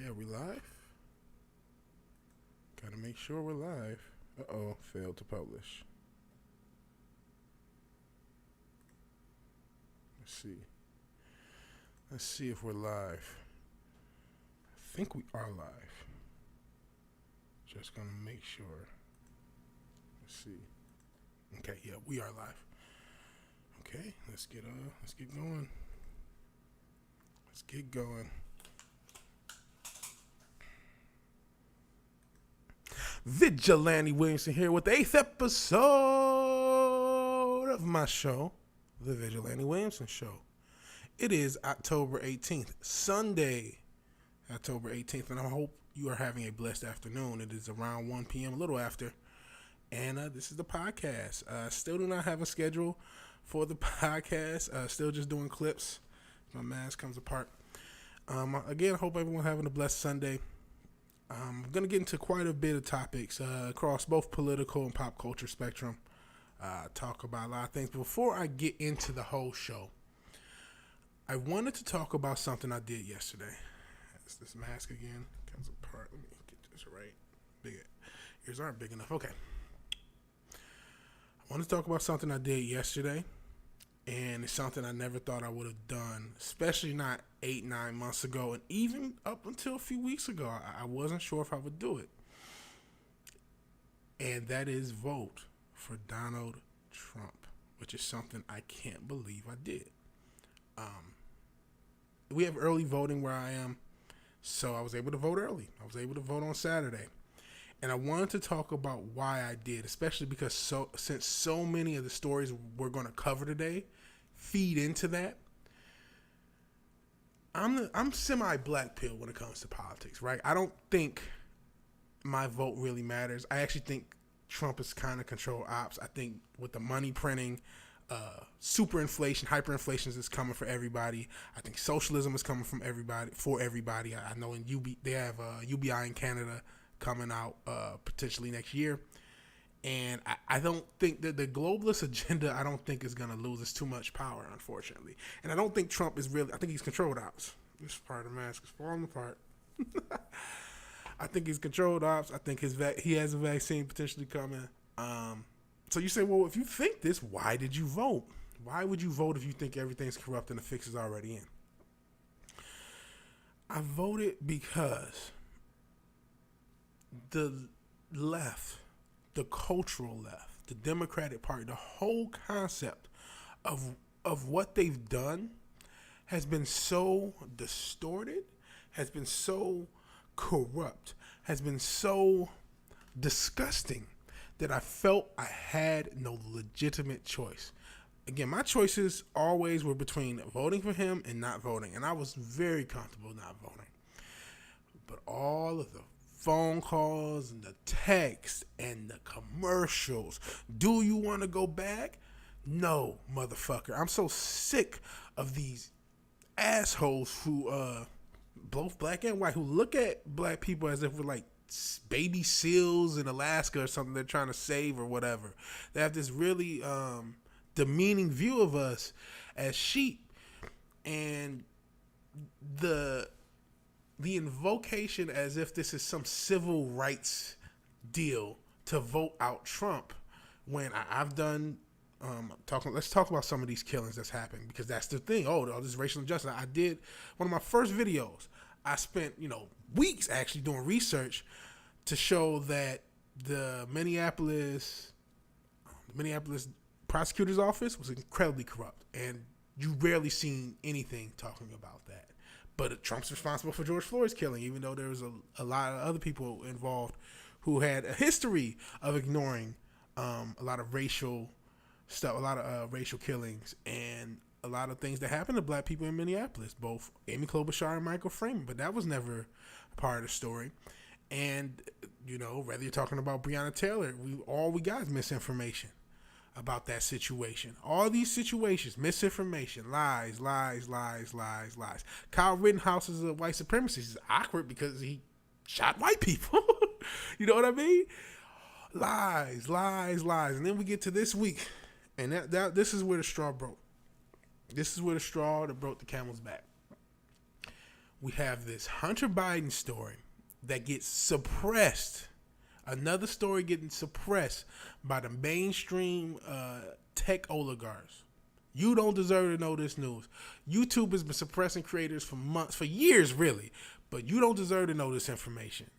Okay, are we live? Gotta make sure we're live. Uh-oh, failed to publish. Let's see. Let's see if we're live. I think we are live. Just gonna make sure. Let's see. Okay, yeah, we are live. Okay, let's get going. Let's get going. Vigilante Williamson here with the 8th episode of my show, The Vigilante Williamson Show. It is October 18th, Sunday, October 18th, and I hope you are having a blessed afternoon. It is around 1 p.m., a little after, and this is the podcast. Still do not have a schedule for the podcast, still just doing clips. My mask comes apart. Again, I hope everyone having a blessed Sunday. I'm going to get into quite a bit of topics across both political and pop culture spectrum. Talk about a lot of things. Before I get into the whole show, I wanted to talk about something I did yesterday. As this mask again comes apart. Let me get this right. Ears aren't big enough. Okay. I want to talk about something I did yesterday. And it's something I never thought I would have done, especially not 8-9 months ago. And even up until a few weeks ago, I wasn't sure if I would do it. And that is vote for Donald Trump, which is something I can't believe I did. We have early voting where I am, so I was able to vote early. I was able to vote on Saturday. And I wanted to talk about why I did, especially because since so many of the stories we're going to cover today feed into that. I'm semi-black pill when it comes to politics, right? I don't think my vote really matters. I actually think Trump is kind of control ops. I think with the money printing, super inflation, hyperinflation is coming for everybody. I think socialism is coming from everybody for everybody. I know they have UBI in Canada coming out potentially next year. And I don't think that the globalist agenda, I don't think is going to lose. It's too much power, unfortunately. And I don't think Trump is really, I think he's controlled ops. This part of the mask is falling apart. I think he's controlled ops. I think he has a vaccine potentially coming. So you say, well, if you think this, why did you vote? Why would you vote if you think everything's corrupt and the fix is already in? I voted because the left, the cultural left, the Democratic Party, the whole concept of what they've done has been so distorted, has been so corrupt, has been so disgusting that I felt I had no legitimate choice. Again, my choices always were between voting for him and not voting, and I was very comfortable not voting. But all of the phone calls and the texts and the commercials. Do you want to go back? No, motherfucker. I'm so sick of these assholes who, both black and white, who look at black people as if we're like baby seals in Alaska or something they're trying to save or whatever. They have this really demeaning view of us as sheep. And the invocation as if this is some civil rights deal to vote out Trump, when I've done let's talk about some of these killings that's happened, because that's the thing. All this racial injustice. I did one of my first videos. I spent weeks actually doing research to show that the Minneapolis prosecutor's office was incredibly corrupt, and you rarely seen anything talking about that. But Trump's responsible for George Floyd's killing, even though there was a lot of other people involved who had a history of ignoring a lot of racial stuff, a lot of racial killings, and a lot of things that happened to black people in Minneapolis, both Amy Klobuchar and Michael Freeman. But that was never part of the story. And, whether you're talking about Breonna Taylor, all we got is misinformation about that situation. All these situations, misinformation, lies. Kyle Rittenhouse is a white supremacist. It's awkward because he shot white people. You know what I mean? Lies. And then we get to this week, and this is where the straw broke. This is where the straw that broke the camel's back. we have this Hunter Biden story that gets suppressed. Another story getting suppressed by the mainstream tech oligarchs. You don't deserve to know this news. YouTube has been suppressing creators for months, for years, really. But you don't deserve to know this information.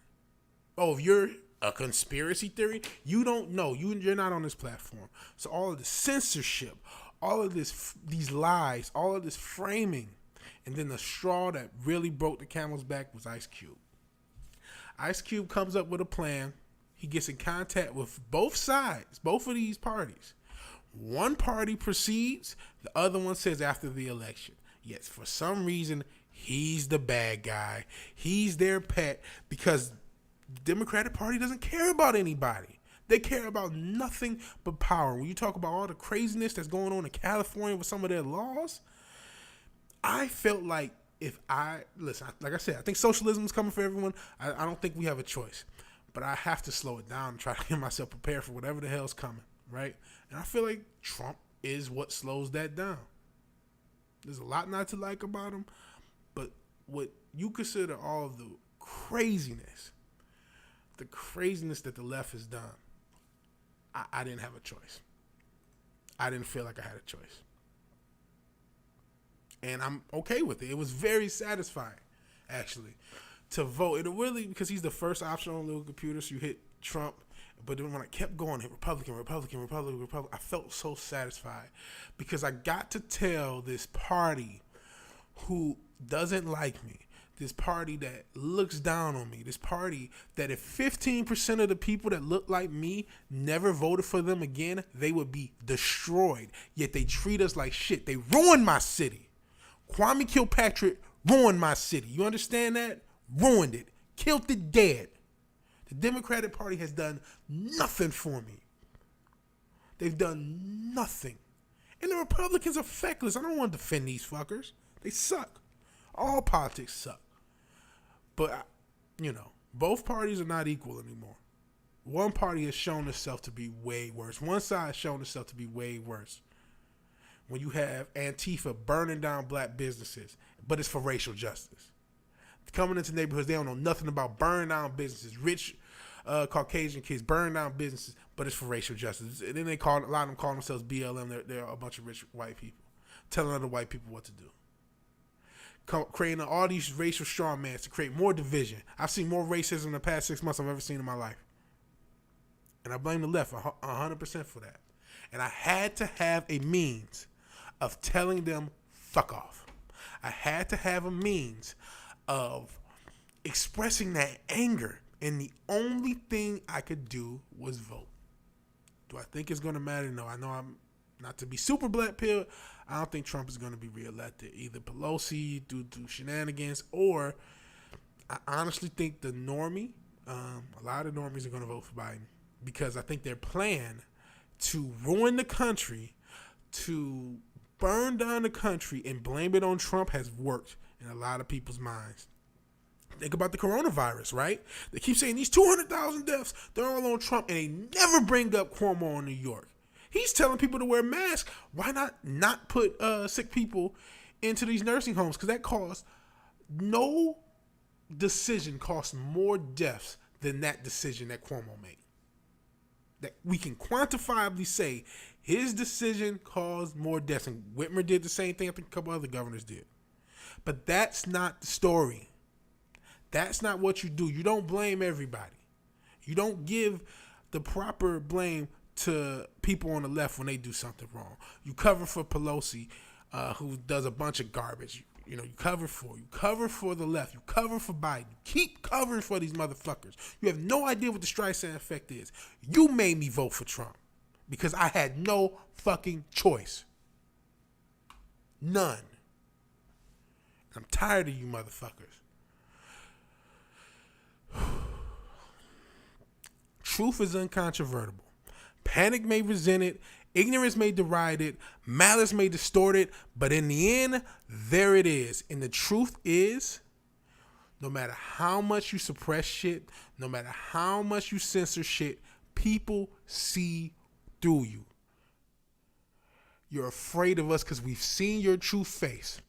Oh, if you're a conspiracy theory, you don't know. You're not on this platform. So all of the censorship, all of these lies, all of this framing, and then the straw that really broke the camel's back was Ice Cube. Ice Cube comes up with a plan. He gets in contact with both sides, both of these parties. One party proceeds, the other one says after the election. Yes, for some reason, he's the bad guy. He's their pet because the Democratic Party doesn't care about anybody. They care about nothing but power. When you talk about all the craziness that's going on in California with some of their laws, I felt like listen, like I said, I think socialism is coming for everyone. I don't think we have a choice. But I have to slow it down and try to get myself prepared for whatever the hell's coming, right? And I feel like Trump is what slows that down. There's a lot not to like about him, but what you consider all of the craziness that the left has done, I didn't have a choice. I didn't feel like I had a choice. And I'm okay with it. It was very satisfying, actually, to vote. It really, because he's the first option on the little computer, so you hit Trump. But then when I kept going, hit Republican, I felt so satisfied because I got to tell this party who doesn't like me, this party that looks down on me, this party that if 15% of the people that look like me never voted for them again, they would be destroyed. Yet they treat us like shit. They ruined my city. Kwame Kilpatrick ruined my city. You understand that? Ruined it. Killed it dead. The Democratic Party has done nothing for me. They've done nothing. And the Republicans are feckless. I don't want to defend these fuckers. They suck. All politics suck. But, both parties are not equal anymore. One party has shown itself to be way worse. One side has shown itself to be way worse. When you have Antifa burning down black businesses, but it's for racial justice. Coming into neighborhoods, they don't know nothing about burning down businesses. Rich Caucasian kids burning down businesses, but it's for racial justice. And then a lot of them call themselves BLM. They're a bunch of rich white people telling other white people what to do. Creating all these racial strawmans to create more division. I've seen more racism in the past 6 months than I've ever seen in my life. And I blame the left 100% for that. And I had to have a means of telling them fuck off. I had to have a means of expressing that anger, and the only thing I could do was vote. Do I think it's going to matter? No. I know I'm not to be super black pill. I don't think Trump is going to be reelected. Either Pelosi due to shenanigans, or I honestly think the normie, a lot of normies are going to vote for Biden because I think their plan to ruin the country, to burn down the country and blame it on Trump has worked in a lot of people's minds. Think about the coronavirus, right? They keep saying these 200,000 deaths, they're all on Trump, and they never bring up Cuomo in New York. He's telling people to wear masks. Why not put sick people into these nursing homes? Because that costs, no decision costs more deaths than that decision that Cuomo made. That we can quantifiably say his decision caused more deaths. And Whitmer did the same thing. I think a couple other governors did. But that's not the story. That's not what you do. You don't blame everybody. You don't give the proper blame to people on the left when they do something wrong. You cover for Pelosi, who does a bunch of garbage. You cover for the left. You cover for Biden. You keep covering for these motherfuckers. You have no idea what the Streisand effect is. You made me vote for Trump because I had no fucking choice. None. I'm tired of you motherfuckers. Truth is uncontrovertible. Panic may resent it, ignorance may deride it, malice may distort it, but in the end, there it is. And the truth is, no matter how much you suppress shit, no matter how much you censor shit, people see through you. You're afraid of us because we've seen your true face.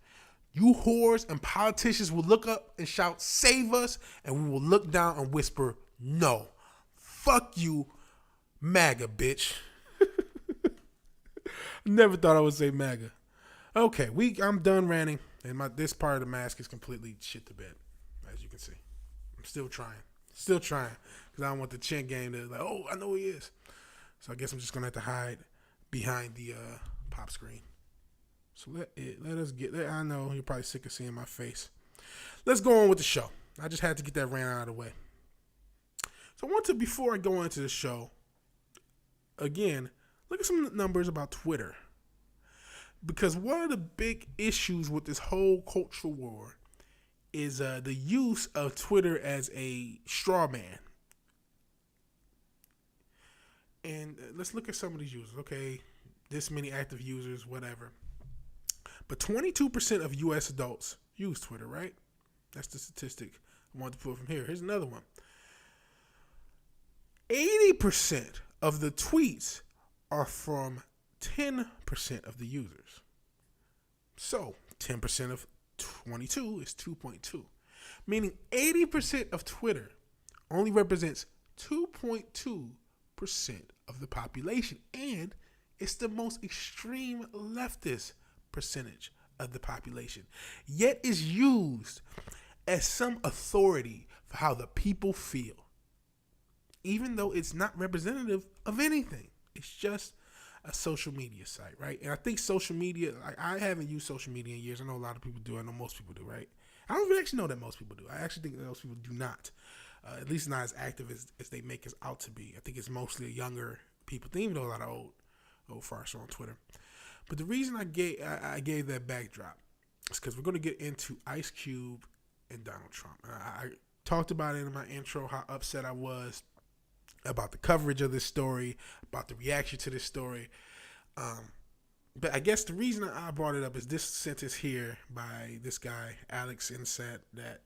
You whores and politicians will look up and shout, "Save us," and we will look down and whisper, "No. Fuck you, MAGA, bitch." Never thought I would say MAGA. Okay, I'm done ranting, and this part of the mask is completely shit to bed, as you can see. I'm still trying, because I don't want the chin game to oh, I know who he is. So I guess I'm just gonna have to hide behind the pop screen. So let us get there. I know you're probably sick of seeing my face. Let's go on with the show. I just had to get that rant out of the way. So I want to, before I go into the show, again, look at some numbers about Twitter. Because one of the big issues with this whole cultural war is the use of Twitter as a straw man. And let's look at some of these users. Okay, this many active users, whatever. But 22% of U.S. adults use Twitter, right? That's the statistic I wanted to pull from here. Here's another one. 80% of the tweets are from 10% of the users. So 10% of 22 is 2.2. Meaning 80% of Twitter only represents 2.2% of the population. And it's the most extreme leftist percentage of the population. Yet is used as some authority for how the people feel. Even though it's not representative of anything. It's just a social media site, right? And I think social media, I haven't used social media in years. I know a lot of people do. I know most people do, right? I don't even actually know that most people do. I actually think that most people do not. At least not as active as they make us out to be. I think it's mostly a younger people thing, even though a lot of old farts are on Twitter. But the reason I gave that backdrop is because we're going to get into Ice Cube and Donald Trump. I talked about it in my intro, how upset I was about the coverage of this story, about the reaction to this story. But I guess the reason I brought it up is this sentence here by this guy, Alex Insat, that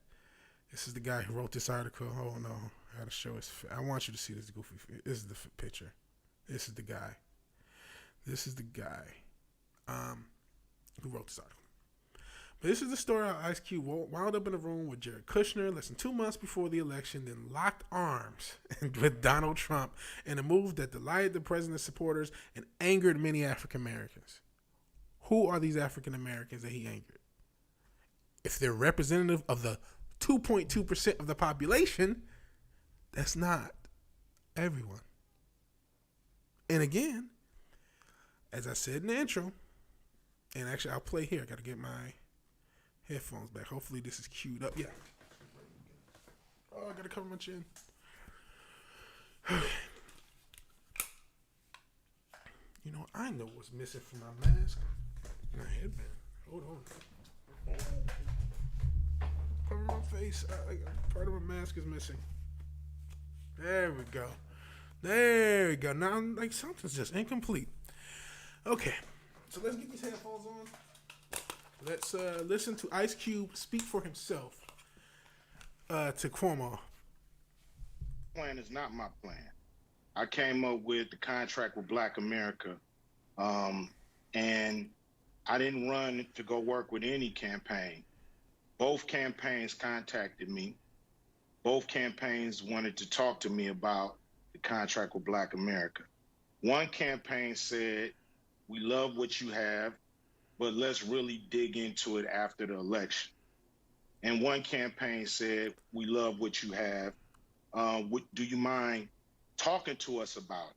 this is the guy who wrote this article. Oh no, I gotta show his. I want you to see this goofy. This is the picture. This is the guy. This is the guy who wrote this article. But this is the story how Ice Cube wound up in a room with Jared Kushner less than 2 months before the election, then locked arms with Donald Trump in a move that delighted the president's supporters and angered many African Americans. Who are these African Americans that he angered? If they're representative of the 2.2% of the population, that's not everyone. And again, as I said in the intro, and actually I'll play here. I got to get my headphones back. Hopefully this is queued up. Yeah. Oh, I got to cover my chin. You know, I know what's missing from my mask. My headband. Hold on. Cover my face. Part of my mask is missing. There we go. There we go. Now I'm like, something's just incomplete. Okay. So let's get these headphones on. Let's listen to Ice Cube speak for himself to Cuomo. Plan is not my plan. I came up with the contract with Black America, and I didn't run to go work with any campaign. Both campaigns contacted me. Both campaigns wanted to talk to me about the contract with Black America. One campaign said, "We love what you have, but let's really dig into it after the election." And one campaign said, "We love what you have. Do you mind talking to us about it?"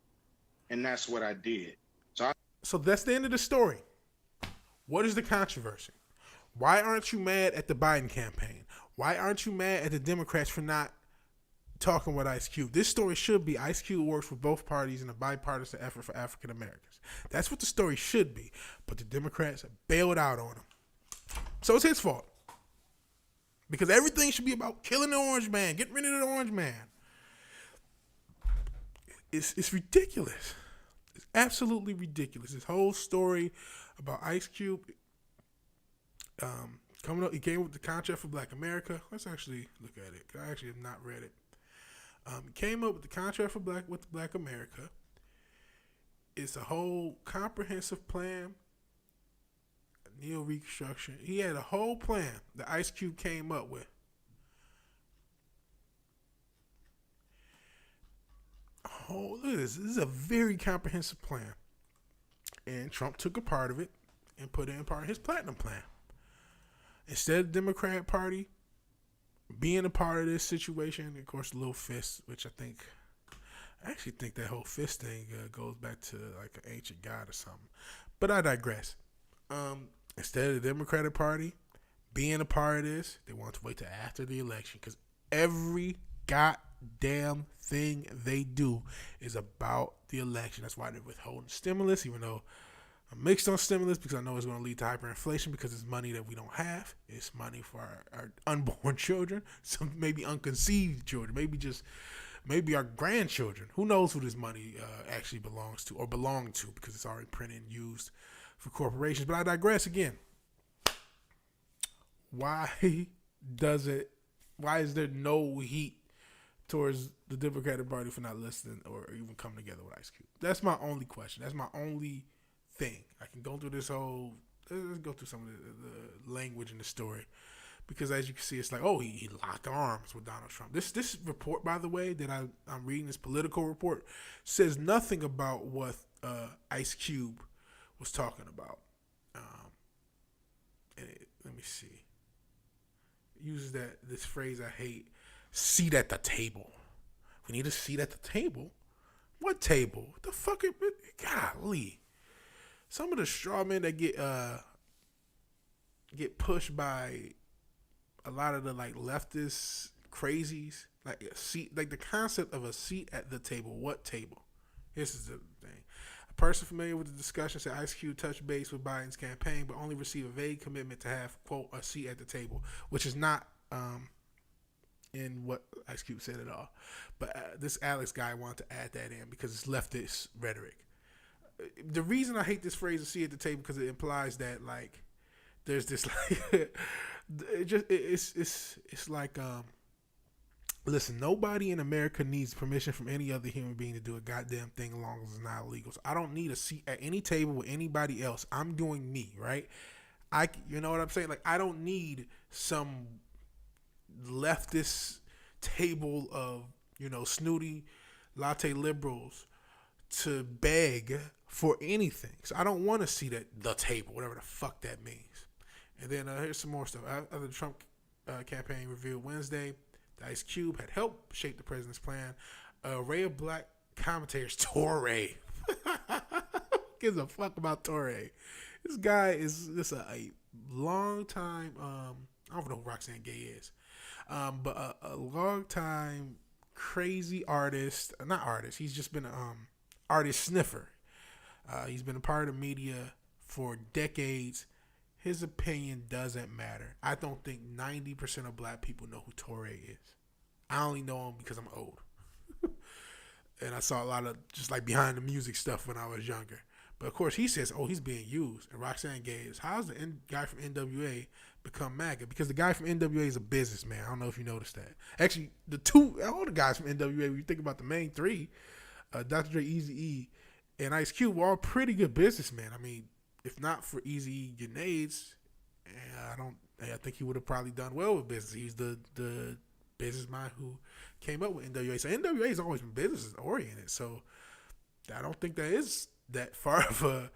And that's what I did. So that's the end of the story. What is the controversy? Why aren't you mad at the Biden campaign? Why aren't you mad at the Democrats for not talking with Ice Cube? This story should be Ice Cube works with both parties in a bipartisan effort for African Americans. That's what the story should be. But the Democrats bailed out on him. So it's his fault. Because everything should be about killing the orange man, getting rid of the orange man. It's ridiculous. It's absolutely ridiculous. This whole story about Ice Cube coming up, he came with the contract for Black America. Let's actually look at it. I actually have not read it. He came up with the contract for Black America. It's a whole comprehensive plan. Neo Reconstruction. He had a whole plan that Ice Cube came up with. Oh, look at this. This is a very comprehensive plan. And Trump took a part of it and put it in part of his platinum plan. Instead of the Democratic Party being a part of this situation, of course, the little fist, which I actually think that whole fist thing goes back to like an ancient god or something. But I digress. Instead of the Democratic Party being a part of this, they want to wait till after the election because every goddamn thing they do is about the election. That's why they're withholding stimulus, even though I'm mixed on stimulus because I know it's going to lead to hyperinflation because it's money that we don't have. It's money for our unborn children, some maybe unconceived children, maybe our grandchildren. Who knows who this money actually belongs to or belonged to because it's already printed and used for corporations. But I digress again. Why is there no heat towards the Democratic Party for not listening or even coming together with Ice Cube? That's my only question. That's my only thing. I can go through let's go through some of the language in the story. Because as you can see, it's like, oh, he locked arms with Donald Trump. This report, by the way, that I'm reading, this political report, says nothing about what Ice Cube was talking about. Let me see. It uses this phrase I hate, seat at the table. We need a seat at the table? What table? What the fuck? Golly. Some of the straw men that get pushed by a lot of the like leftist crazies, like a seat, like the concept of a seat at the table. What table? This is the thing. A person familiar with the discussion said Ice Cube touched base with Biden's campaign, but only received a vague commitment to have, quote, a seat at the table, which is not in what Ice Cube said at all. But this Alex guy wanted to add that in because it's leftist rhetoric. The reason I hate this phrase, a seat at the table, because it implies that like there's this like it's like listen, nobody in America needs permission from any other human being to do a goddamn thing as long as it's not illegal. So I don't need a seat at any table with anybody else. I'm doing me, right? You know what I'm saying? Like I don't need some leftist table of, snooty latte liberals to beg for anything. So I don't want to see the table, whatever the fuck that means. And then here's some more stuff. After the Trump campaign revealed Wednesday that Ice Cube had helped shape the president's plan, an array of black commentators, Torre. Gives a fuck about Torre. This guy is just a long time, I don't know who Roxanne Gay is, but a long time crazy artist, not artist, he's just been an artist sniffer. He's been a part of the media for decades. His opinion doesn't matter. I don't think 90% of black people know who Torre is. I only know him because I'm old. And I saw a lot of just like behind the music stuff when I was younger. But of course he says, he's being used. And Roxanne Gay is, how's the guy from NWA become MAGA? Because the guy from NWA is a businessman. I don't know if you noticed that. Actually, all the guys from NWA, when you think about the main three, Dr. Dre, Eazy-E, and Ice Cube were all pretty good businessmen. I mean, if not for Eazy Grenades, I think he would have probably done well with business. He's the businessman who came up with NWA. So NWA has always been business oriented. So I don't think that is that far of a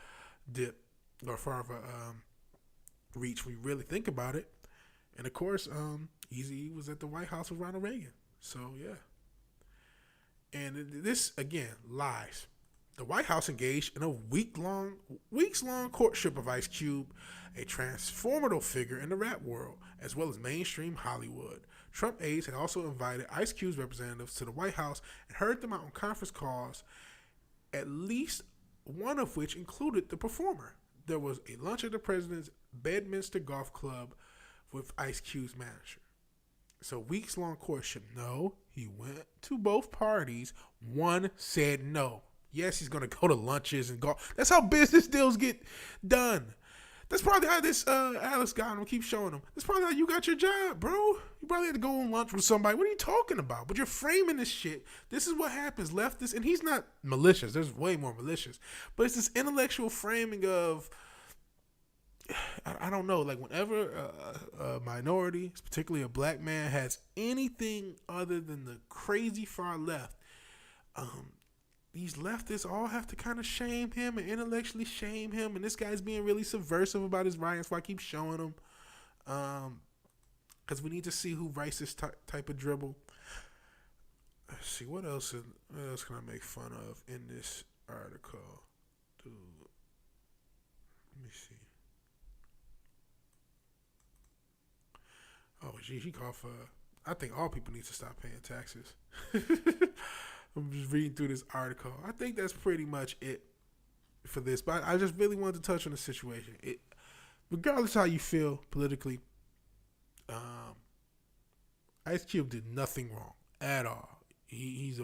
dip or far of a reach when you really think about it. And of course, Eazy was at the White House with Ronald Reagan. So yeah. And this again, lies. The White House engaged in a weeks-long courtship of Ice Cube, a transformative figure in the rap world, as well as mainstream Hollywood. Trump aides had also invited Ice Cube's representatives to the White House and heard them out on conference calls, at least one of which included the performer. There was a lunch at the president's Bedminster Golf Club with Ice Cube's manager. So weeks-long courtship. No, he went to both parties. One said no. Yes, he's going to go to lunches and golf. That's how business deals get done. That's probably how this Alex guy, I'm going to keep showing him. That's probably how you got your job, bro. You probably had to go on lunch with somebody. What are you talking about? But you're framing this shit. This is what happens. Leftists, and he's not malicious. There's way more malicious. But it's this intellectual framing of I don't know. Like whenever a minority, particularly a black man, has anything other than the crazy far left, um, these leftists all have to kind of shame him and intellectually shame him. And this guy's being really subversive about his riots. So I keep showing him, because we need to see who writes this type of dribble. Let's see what else. What else can I make fun of in this article? Dude, let me see. Oh, gee, he called for. I think all people need to stop paying taxes. I'm just reading through this article. I think that's pretty much it for this. But I just really wanted to touch on the situation. Regardless how you feel politically, Ice Cube did nothing wrong at all. He's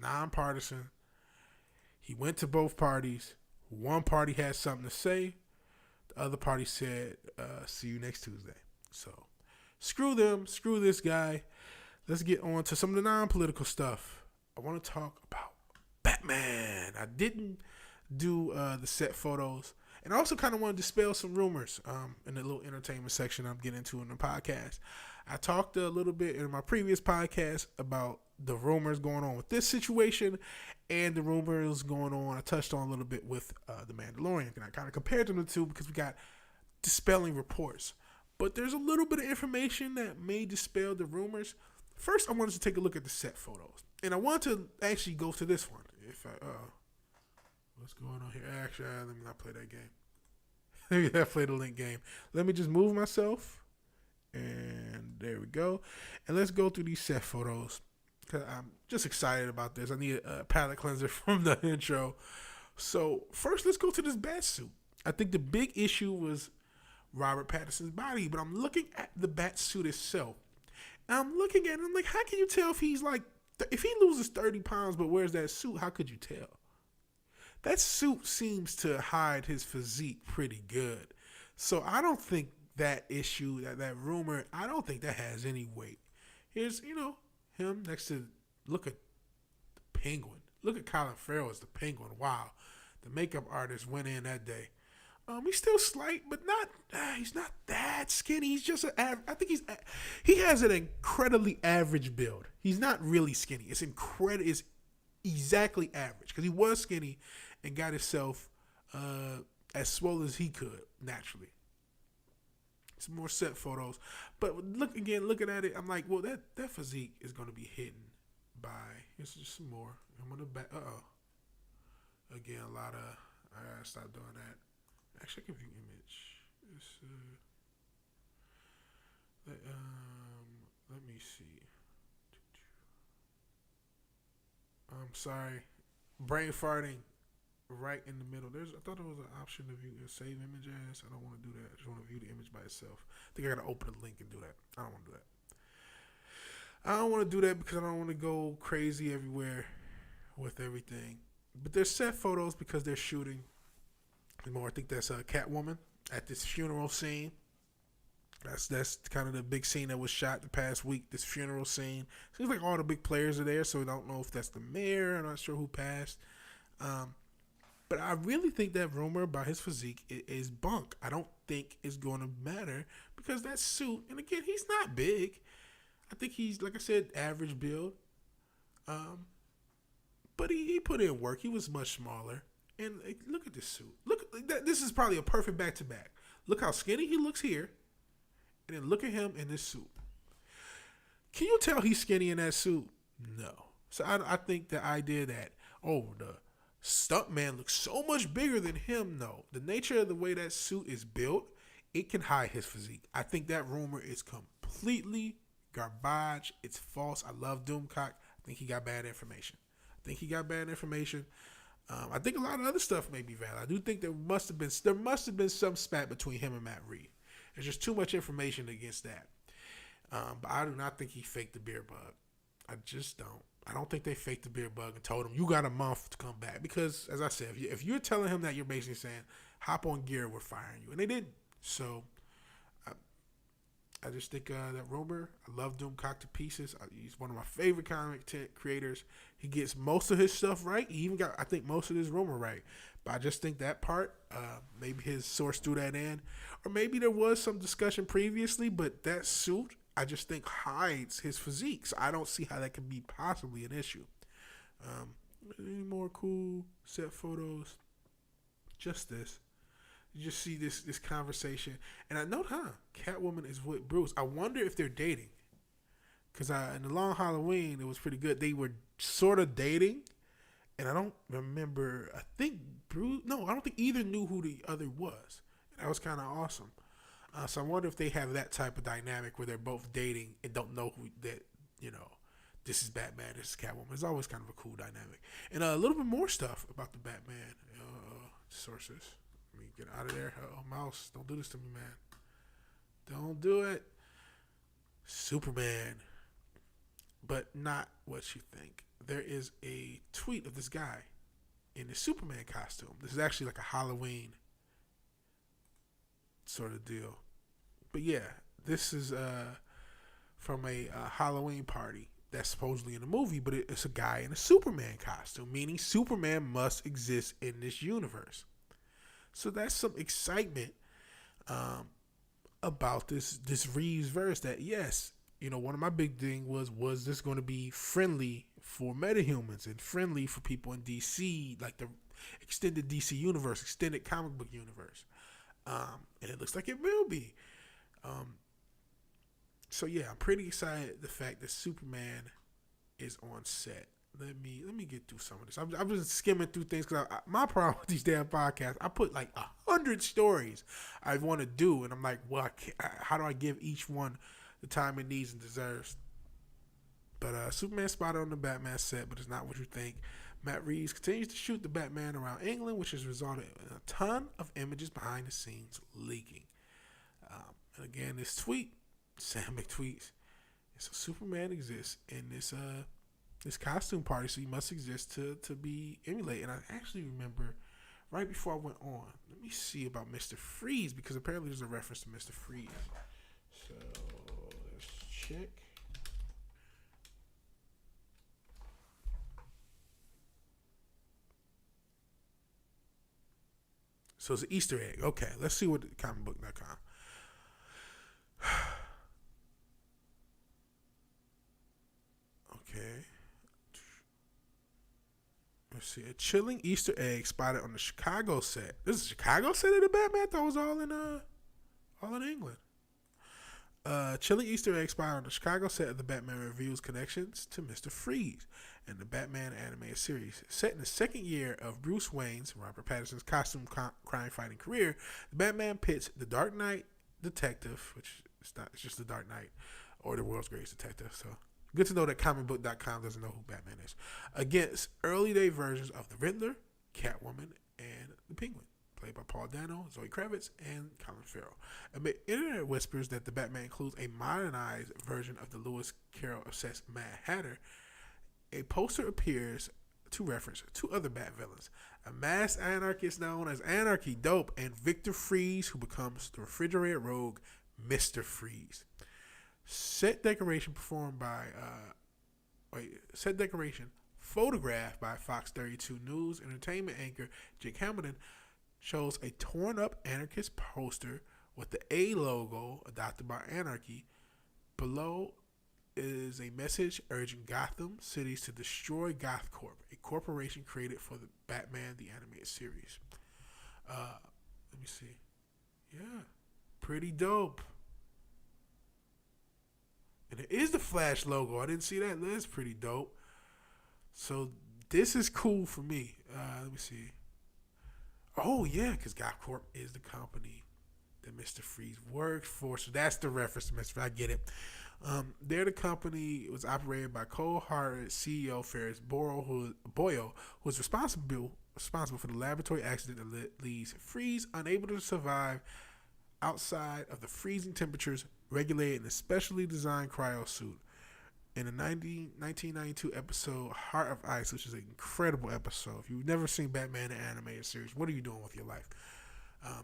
nonpartisan. He went to both parties. One party had something to say. The other party said, "See you next Tuesday." So, screw them. Screw this guy. Let's get on to some of the non-political stuff. I want to talk about Batman. I didn't do the set photos. And I also kind of want to dispel some rumors in the little entertainment section I'm getting into in the podcast. I talked a little bit in my previous podcast about the rumors going on with this situation and the rumors going on. I touched on a little bit with The Mandalorian. And I kind of compared them to two because we got dispelling reports. But there's a little bit of information that may dispel the rumors. First, I wanted to take a look at the set photos. And I want to actually go to this one. What's going on here? Actually, let me not play that game. Let me not play the link game. Let me just move myself. And there we go. And let's go through these set photos. Because I'm just excited about this. I need a palate cleanser from the intro. So, first, let's go to this bat suit. I think the big issue was Robert Pattinson's body. But I'm looking at the bat suit itself. And I'm looking at it. I'm like, how can you tell if he's like, if he loses 30 pounds but wears that suit, how could you tell? That suit seems to hide his physique pretty good. So I don't think that issue, that rumor, I don't think that has any weight. Here's, him next to, look at the Penguin. Look at Colin Farrell as the Penguin. Wow. The makeup artist went in that day. He's still slight, but he's not that skinny. He's just I think he has an incredibly average build. He's not really skinny. It's exactly average because he was skinny and got himself as swole as he could naturally. Some more set photos, but looking at it, I'm like, well, that physique is going to be hidden by. Here's just some more. I'm on the back. Again, a lot of. I gotta stop doing that. Actually, I can view image. Let me see. I'm sorry. Brain farting right in the middle. I thought there was an option to view save image as. I don't want to do that. I just want to view the image by itself. I think I got to open a link and do that. I don't want to do that. I don't want to do that because I don't want to go crazy everywhere with everything. But there's set photos because they're shooting. More, I think that's Catwoman at this funeral scene. That's kind of the big scene that was shot the past week. This funeral scene. Seems like all the big players are there, so I don't know if that's the mayor. I'm not sure who passed. But I really think that rumor about his physique is bunk. I don't think it's going to matter because that suit, and again, he's not big. I think he's, like I said, average build. But he put in work. He was much smaller. And look at this suit. This is probably a perfect back-to-back. Look how skinny he looks here. And then look at him in this suit. Can you tell he's skinny in that suit? No. So I think the idea that, the stuntman looks so much bigger than him, no. The nature of the way that suit is built, it can hide his physique. I think that rumor is completely garbage. It's false. I love Doomcock. I think he got bad information. I think a lot of other stuff may be valid. I do think there must have been some spat between him and Matt Reed. There's just too much information against that. But I do not think he faked the beer bug. I just don't. I don't think they faked the beer bug and told him you got a month to come back because, as I said, if you're telling him that, you're basically saying hop on gear, we're firing you, and they didn't. So I just think that rumor. I love Doomcock to pieces. He's one of my favorite comic creators. He gets most of his stuff right. He even got, I think, most of his rumor right. But I just think that part, maybe his source threw that in, or maybe there was some discussion previously. But that suit, I just think, hides his physique. So I don't see how that could be possibly an issue. Any more cool set photos? Just this. You just see this conversation, and I know, Catwoman is with Bruce. I wonder if they're dating, because in the Long Halloween it was pretty good. They were sort of dating, and I don't remember. I think Bruce. No, I don't think either knew who the other was. That was kind of awesome. So I wonder if they have that type of dynamic where they're both dating and don't know who that. This is Batman. This is Catwoman. It's always kind of a cool dynamic, and a little bit more stuff about the Batman sources. Let me get out of there. Oh, mouse, don't do this to me, man. Don't do it. Superman. But not what you think. There is a tweet of this guy in the Superman costume. This is actually like a Halloween sort of deal. But yeah, this is from a Halloween party that's supposedly in a movie, but it's a guy in a Superman costume, meaning Superman must exist in this universe. So that's some excitement about this Reeves verse. That yes, one of my big thing was this going to be friendly for metahumans and friendly for people in DC, like the extended DC universe, extended comic book universe, and it looks like it will be. So yeah, I'm pretty excited the fact that Superman is on set. Let me get through some of this. I'm just skimming through things because my problem with these damn podcasts, I put like 100 stories I want to do, and I'm like, well, how do I give each one the time it needs and deserves? But Superman spotted on the Batman set, but it's not what you think. Matt Reeves continues to shoot the Batman around England, which has resulted in a ton of images behind the scenes leaking. And again, this tweet, Sam McTweets, so Superman exists in this costume party, so he must exist to be emulated. And I actually remember right before I went on, let me see about Mr. Freeze, because apparently there's a reference to Mr. Freeze. So let's check. So it's an Easter egg. Okay, let's see what comicbook.com. Okay. Let's see. A chilling Easter egg spotted on the Chicago set. This is a Chicago set of the Batman? I thought it was all in England. Chilling Easter egg spotted on the Chicago set of the Batman reveals connections to Mr. Freeze and the Batman animated series. Set in the second year of Bruce Wayne's, Robert Pattinson's costume crime-fighting career, the Batman pits the Dark Knight detective, which it's just the Dark Knight, or the world's greatest detective, so good to know that comicbook.com doesn't know who Batman is, against early day versions of the Riddler, Catwoman, and the Penguin, played by Paul Dano, Zoe Kravitz, and Colin Farrell. Amid internet whispers that the Batman includes a modernized version of the Lewis Carroll-obsessed Mad Hatter, a poster appears to reference two other Bat villains, a masked anarchist known as Anarchy Dope, and Victor Freeze, who becomes the refrigerator rogue Mr. Freeze. Set decoration photographed by Fox 32 News entertainment anchor Jake Hamilton shows a torn up anarchist poster with the A logo adopted by Anarchy. Below is a message urging Gotham cities to destroy GothCorp, a corporation created for the Batman the Animated Series. Let me see. Yeah, pretty dope. And it is the Flash logo. I didn't see that. That's pretty dope. So this is cool for me. Let me see. Oh, yeah, because GothCorp is the company that Mr. Freeze works for. So that's the reference to Mr. Freeze. I get it. They're the company. It was operated by cold-hearted CEO Ferris Boyle, who was responsible for the laboratory accident that leaves Freeze unable to survive outside of the freezing temperatures regulated in a specially designed cryo suit. In the 1992 episode Heart of Ice, which is an incredible episode. If you've never seen Batman the Animated Series, what are you doing with your life?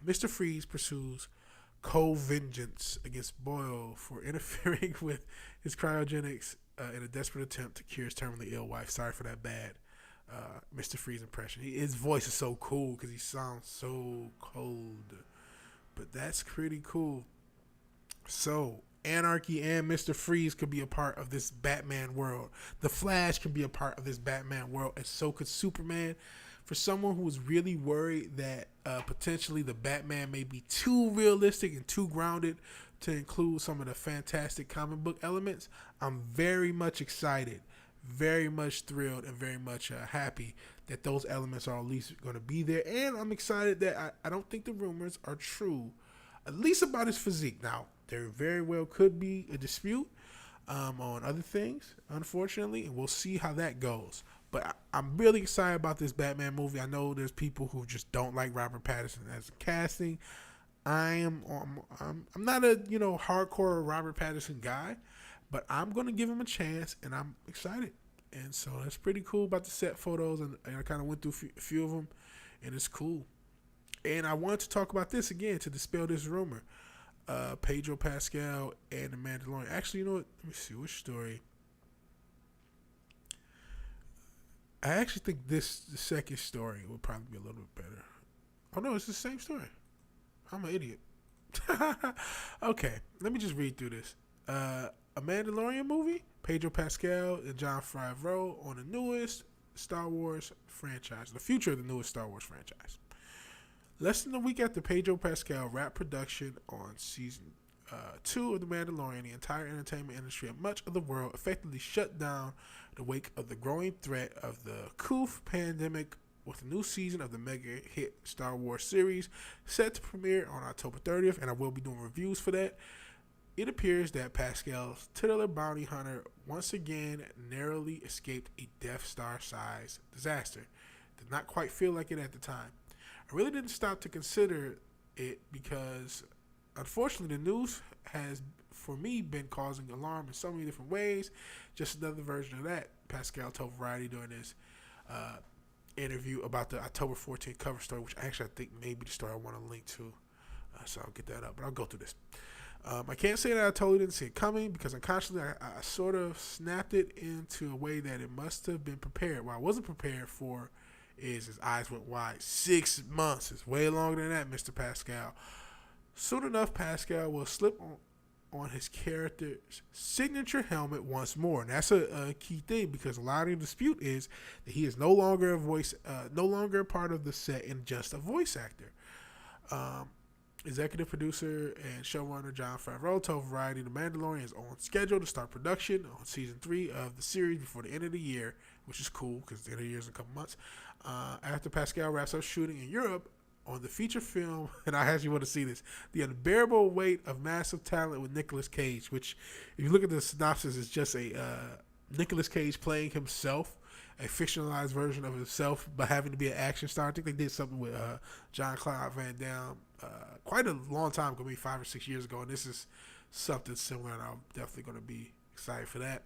Mr. Freeze pursues cold vengeance against Boyle for interfering with his cryogenics in a desperate attempt to cure his terminally ill wife. Sorry for that bad Mr. Freeze impression. His voice is so cool because he sounds so cold. But that's pretty cool. So, Anarchy and Mr. Freeze could be a part of this Batman world. The Flash can be a part of this Batman world, and so could Superman. For someone who was really worried that potentially the Batman may be too realistic and too grounded to include some of the fantastic comic book elements, I'm very much excited, very much thrilled, and very much happy that those elements are at least going to be there. And I'm excited that I don't think the rumors are true, at least about his physique. Now, there very well could be a dispute on other things, unfortunately, and we'll see how that goes. But I'm really excited about this Batman movie. I know there's people who just don't like Robert Pattinson as a casting. I'm not a hardcore Robert Pattinson guy, but I'm gonna give him a chance, and I'm excited. And so that's pretty cool about the set photos, and I kind of went through a few of them, and it's cool. And I wanted to talk about this again to dispel this rumor. Pedro Pascal and the Mandalorian. Actually, you know what? Let me see. Which story? I actually think the second story would probably be a little bit better. Oh, no, it's the same story. I'm an idiot. Okay, let me just read through this. A Mandalorian movie, Pedro Pascal and Jon Favreau on the newest Star Wars franchise, the future of the newest Star Wars franchise. Less than a week after Pedro Pascal wrapped production on season 2 of The Mandalorian, the entire entertainment industry and much of the world effectively shut down in the wake of the growing threat of the COVID pandemic, with a new season of the mega hit Star Wars series set to premiere on October 30th, and I will be doing reviews for that. It appears that Pascal's titular bounty hunter once again narrowly escaped a Death Star-sized disaster. Did not quite feel like it at the time. I really didn't stop to consider it because, unfortunately, the news has, for me, been causing alarm in so many different ways. Just another version of that. Pascal told Variety during this interview about the October 14th cover story, which actually I think may be the story I want to link to. So I'll get that up, but I'll go through this. I can't say that I totally didn't see it coming because unconsciously I sort of snapped it into a way that it must have been prepared. What I wasn't prepared for is his eyes went wide. 6 months is way longer than that, Mr. Pascal. Soon enough, Pascal will slip on his character's signature helmet once more, and that's a key thing because a lot of the dispute is that he is no longer a part of the set and just a voice actor. Executive producer and showrunner Jon Favreau told Variety The Mandalorian is on schedule to start production on season 3 of the series before the end of the year, which is cool because the end of the year is in a couple months. After Pascal wraps up shooting in Europe on the feature film, and I actually want to see this, The Unbearable Weight of Massive Talent with Nicolas Cage, which, if you look at the synopsis, is just a Nicolas Cage playing himself, a fictionalized version of himself, but having to be an action star. I think they did something with Jean-Claude Van Damme quite a long time ago, maybe 5 or 6 years ago, and this is something similar, and I'm definitely going to be excited for that.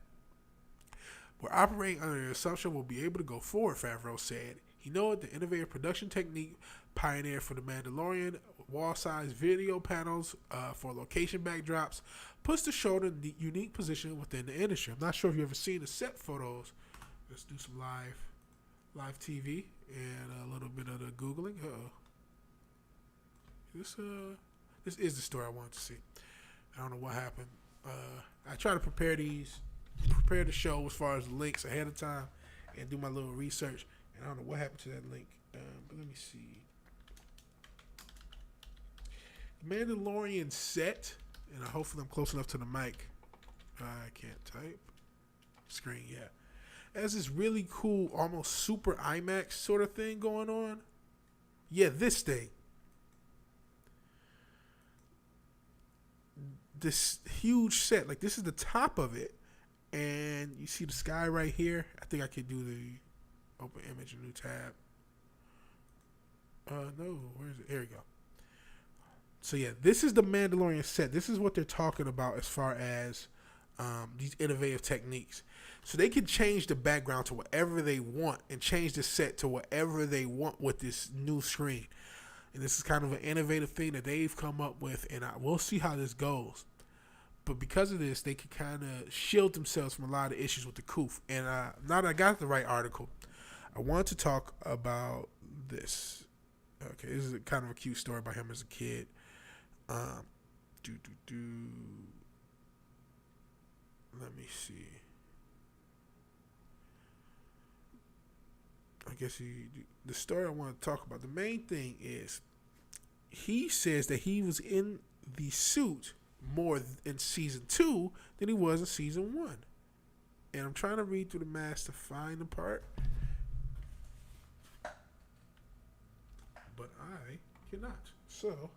We're operating under the assumption we'll be able to go forward, Favreau said. He noted the innovative production technique pioneered for The Mandalorian, wall-sized video panels for location backdrops, puts the show in a unique position within the industry. I'm not sure if you've ever seen the set photos. Let's do some live TV and a little bit of the Googling. This is the story I wanted to see. I don't know what happened. I try to prepare the show as far as links ahead of time and do my little research. And I don't know what happened to that link. But let me see. Mandalorian set, and hopefully I'm close enough to the mic. I can't type. Screen, yeah. Has this really cool, almost super IMAX sort of thing going on. Yeah, this thing. This huge set, like this is the top of it, and you see the sky right here. I think I could do the open image, new tab. No, where is it? Here we go. So yeah, this is the Mandalorian set. This is what they're talking about as far as these innovative techniques. So they can change the background to whatever they want and change the set to whatever they want with this new screen. And this is kind of an innovative thing that they've come up with, and we'll see how this goes. But because of this, they can kind of shield themselves from a lot of issues with the COOF. And now that I got the right article, I want to talk about this. Okay, this is kind of a cute story about him as a kid. Let me see. I guess the story I want to talk about, the main thing is he says that he was in the suit more in season 2 than he was in season 1. And I'm trying to read through the mask to find the part, but I cannot. So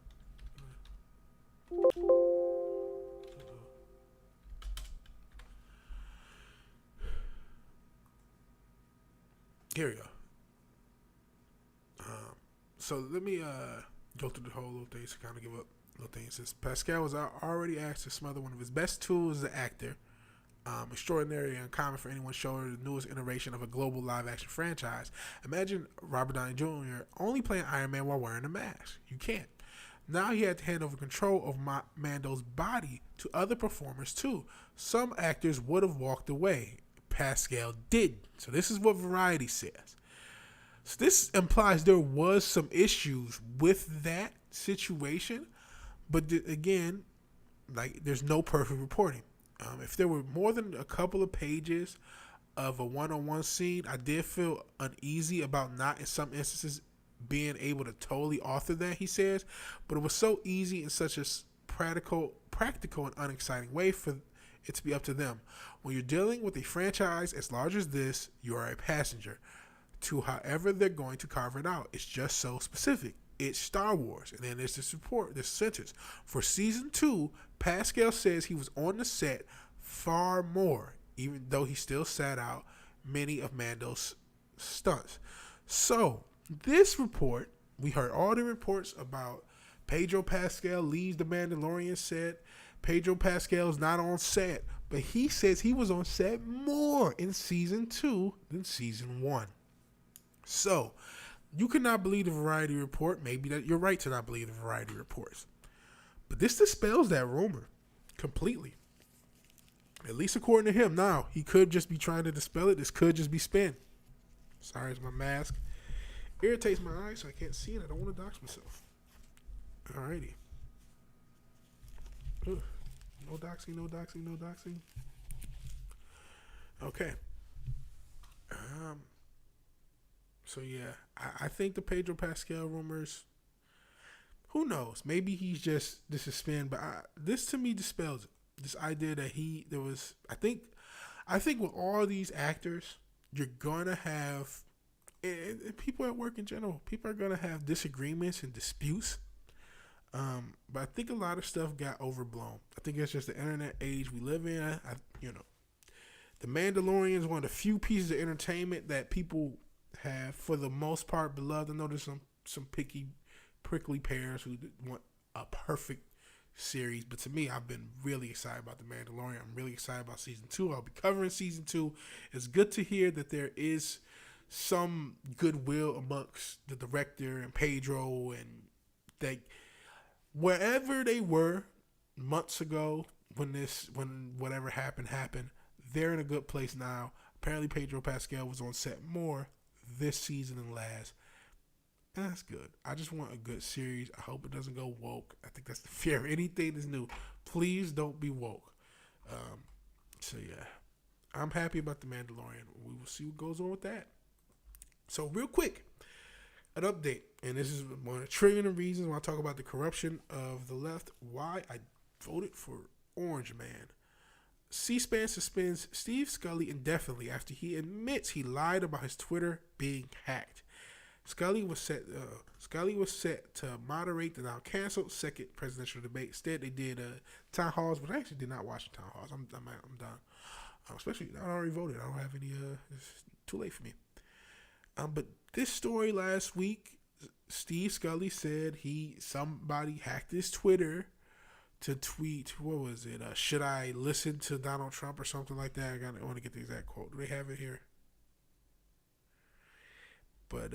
here we go. So let me go through the whole little thing to kind of give up little things. Says Pascal was already asked to smother one of his best tools as an actor. Extraordinary and uncommon for anyone showing the newest iteration of a global live-action franchise. Imagine Robert Downey Jr. only playing Iron Man while wearing a mask. You can't. Now he had to hand over control of Mando's body to other performers too. Some actors would have walked away. Pascal didn't. So this is what Variety says. So this implies there was some issues with that situation, but again, like there's no perfect reporting. If there were more than a couple of pages of a one-on-one scene, I did feel uneasy about not, in some instances, being able to totally author that, he says, but it was so easy in such a practical and unexciting way for it to be up to them. When you're dealing with a franchise as large as this, you are a passenger to however they're going to carve it out. It's just so specific. It's Star Wars. And then there's this sentence. For season 2, Pascal says he was on the set far more, even though he still sat out many of Mando's stunts. So, this report, we heard all the reports about Pedro Pascal leaves the Mandalorian set. Pedro Pascal is not on set, but he says he was on set more in season 2 than season 1. So, you cannot believe the Variety report. Maybe that you're right to not believe the Variety reports. But this dispels that rumor completely. At least according to him. Now, he could just be trying to dispel it. This could just be spin. Sorry, it's my mask. Irritates my eyes, so I can't see it. I don't want to dox myself. Alrighty. Ugh. No doxing, no doxing, no doxing. Okay. So yeah, I think the Pedro Pascal rumors, who knows? Maybe he's just, this is spin, but this to me dispels it. This idea that I think with all these actors, you're gonna have, and people at work in general, people are gonna have disagreements and disputes. But I think a lot of stuff got overblown. I think it's just the internet age we live in. The Mandalorian is one of the few pieces of entertainment that people have, for the most part, beloved. I know there's some prickly pears who want a perfect series, but to me, I've been really excited about the Mandalorian. I'm really excited about season 2. I'll be covering season 2. It's good to hear that there is some goodwill amongst the director and Pedro, and they, wherever they were months ago when whatever happened, they're in a good place now. Apparently Pedro Pascal was on set more this season than last. And that's good. I just want a good series. I hope it doesn't go woke. I think that's the fear. Anything that's new, please don't be woke. So yeah, I'm happy about the Mandalorian. We will see what goes on with that. So real quick, an update, and this is one of the trillion of reasons when I talk about the corruption of the left, why I voted for Orange Man. C-SPAN suspends Steve Scully indefinitely after he admits he lied about his Twitter being hacked. Scully was set to moderate the now canceled second presidential debate. Instead, they did town halls, but I actually did not watch the town halls. I'm done. Especially, I already voted. I don't have any. It's too late for me. But this story last week, Steve Scully said somebody hacked his Twitter to tweet, what was it? Should I listen to Donald Trump or something like that? I want to get the exact quote. Do they have it here? But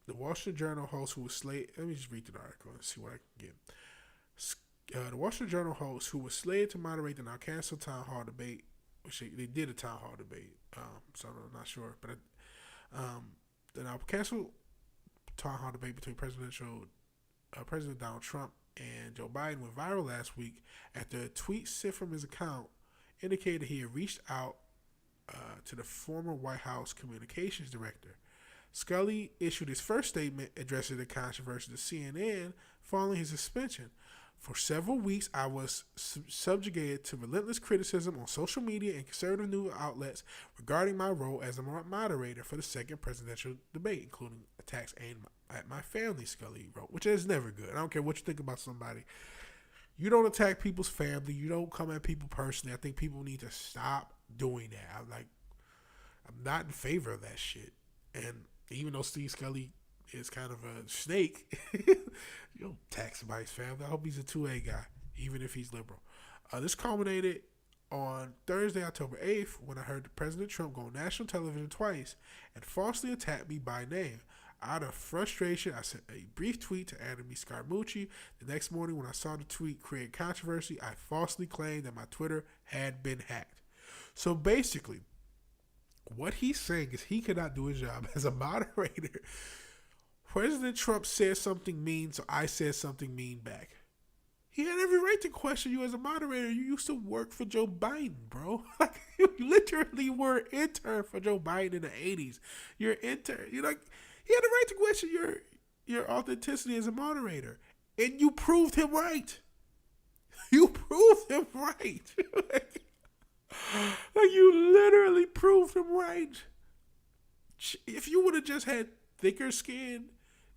The Wall Street Journal host who was slated. Let me just read the article and see what I can get. The Wall Street Journal host who was slated to moderate the now canceled town hall debate, which they did a town hall debate, so I'm not sure, but the now canceled town hall debate between President Donald Trump and Joe Biden went viral last week after a tweet sent from his account indicated he had reached out to the former White House communications director. Scully issued his first statement addressing the controversy to CNN following his suspension. For several weeks, I was subjugated to relentless criticism on social media and conservative news outlets regarding my role as a moderator for the second presidential debate, including attacks aimed at my family, Scully wrote, which is never good. I don't care what you think about somebody. You don't attack people's family. You don't come at people personally. I think people need to stop doing that. I'm not in favor of that shit. And even though Steve Scully is kind of a snake, you don't attack somebody's family. I hope he's a 2A guy, even if he's liberal. This culminated on Thursday, October 8th, when I heard President Trump go on national television twice and falsely attack me by name. Out of frustration, I sent a brief tweet to Anthony Scaramucci. The next morning, when I saw the tweet create controversy, I falsely claimed that my Twitter had been hacked. So basically, what he's saying is he cannot do his job as a moderator. President Trump said something mean, so I said something mean back. He had every right to question you as a moderator. You used to work for Joe Biden, bro. Like, you literally were an intern for Joe Biden in the 80s. You're an intern. He had a right to question your authenticity as a moderator. And you proved him right. You proved him right. Like, you literally proved him right. If you would have just had thicker skin,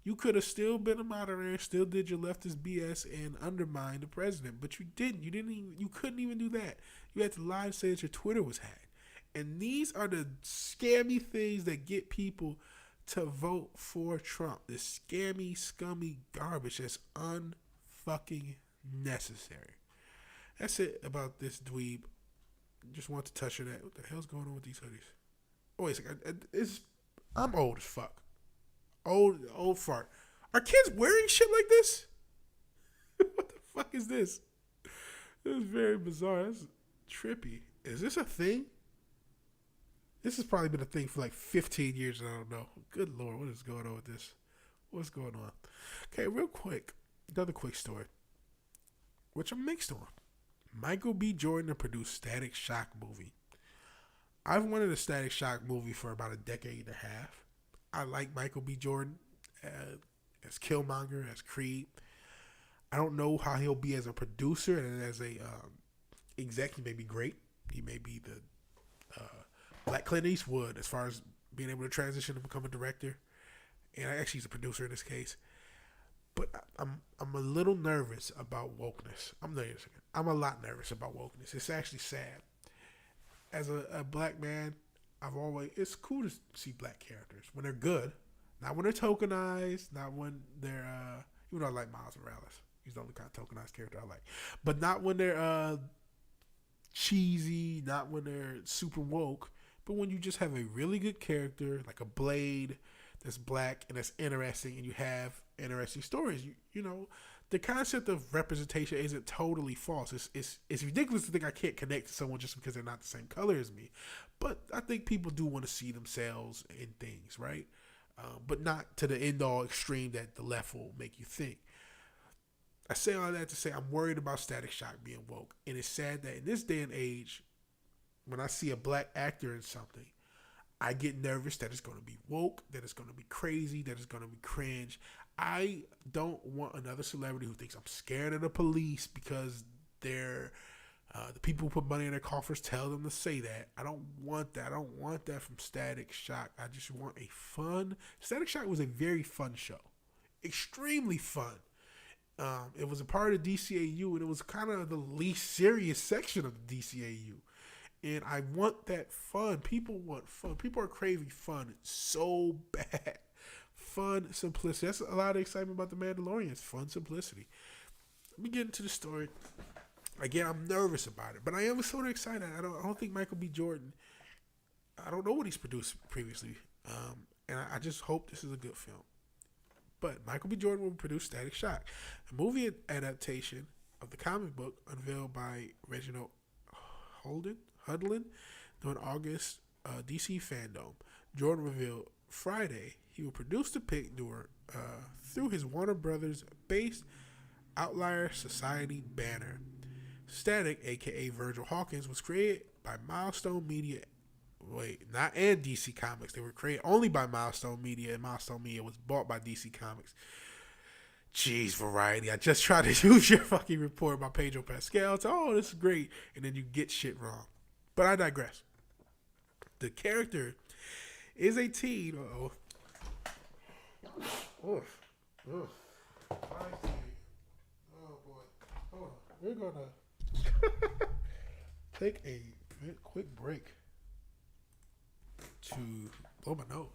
you could have still been a moderator, still did your leftist BS and undermined the president. But you didn't. You couldn't even do that. You had to lie and say that your Twitter was hacked. And these are the scammy things that get people to vote for Trump. This scammy, scummy garbage that's unfucking necessary. That's it about this dweeb. Just want to touch on that. What the hell's going on with these hoodies? Oh, wait a second. I'm old as fuck. Old fart. Are kids wearing shit like this? What the fuck is this? This is very bizarre. That's trippy. Is this a thing? This has probably been a thing for like 15 years and I don't know. Good Lord, what is going on with this? What's going on? Okay, real quick. Another quick story. Which I'm mixed on. Michael B. Jordan to produce Static Shock movie. I've wanted a Static Shock movie for about a decade and a half. I like Michael B. Jordan as Killmonger, as Creed. I don't know how he'll be as a producer and as a exec. He may be great. He may be the Black Clint Eastwood as far as being able to transition to become a director. And actually, he's a producer in this case. But I'm a little nervous about wokeness. I'm a lot nervous about wokeness. It's actually sad. As a black man, it's cool to see black characters when they're good, not when they're tokenized, not when they're even though I like Miles Morales. He's the only kind of tokenized character I like. But not when they're cheesy, not when they're super woke, but when you just have a really good character, like a Blade that's black and that's interesting, and you have interesting stories. You know, the concept of representation isn't totally false. It's ridiculous to think I can't connect to someone just because they're not the same color as me. But I think people do want to see themselves in things, right? But not to the end-all extreme that the left will make you think. I say all that to say I'm worried about Static Shock being woke. And it's sad that in this day and age, when I see a black actor in something, I get nervous that it's going to be woke, that it's going to be crazy, that it's going to be cringe. I don't want another celebrity who thinks I'm scared of the police because they're the people who put money in their coffers tell them to say that. I don't want that. I don't want that from Static Shock. I just want a fun. Static Shock was a very fun show, extremely fun. It was a part of DCAU, and it was kind of the least serious section of the DCAU. And I want that fun. People want fun. People are craving fun so bad. Fun, simplicity. That's a lot of excitement about The Mandalorian. It's fun, simplicity. Let me get into the story. Again, I'm nervous about it, but I am sort of excited. I don't think Michael B. Jordan, I don't know what he's produced previously. And I just hope this is a good film. But Michael B. Jordan will produce Static Shock, a movie adaptation of the comic book unveiled by Reginald Hudlin during August DC Fandom. Jordan revealed Friday he will produce the pick through his Warner Brothers based Outlier Society banner. Static, aka Virgil Hawkins, was created by Milestone Media. Not and DC Comics. They were created only by Milestone Media, and Milestone Media was bought by DC Comics. Jeez, Variety. I just tried to use your fucking report by Pedro Pascal. It's, oh, this is great. And then you get shit wrong. But I digress. The character is a teen. Uh-oh. Oof. Oof. Oh, boy. Hold on. We're going to take a quick break to blow my nose.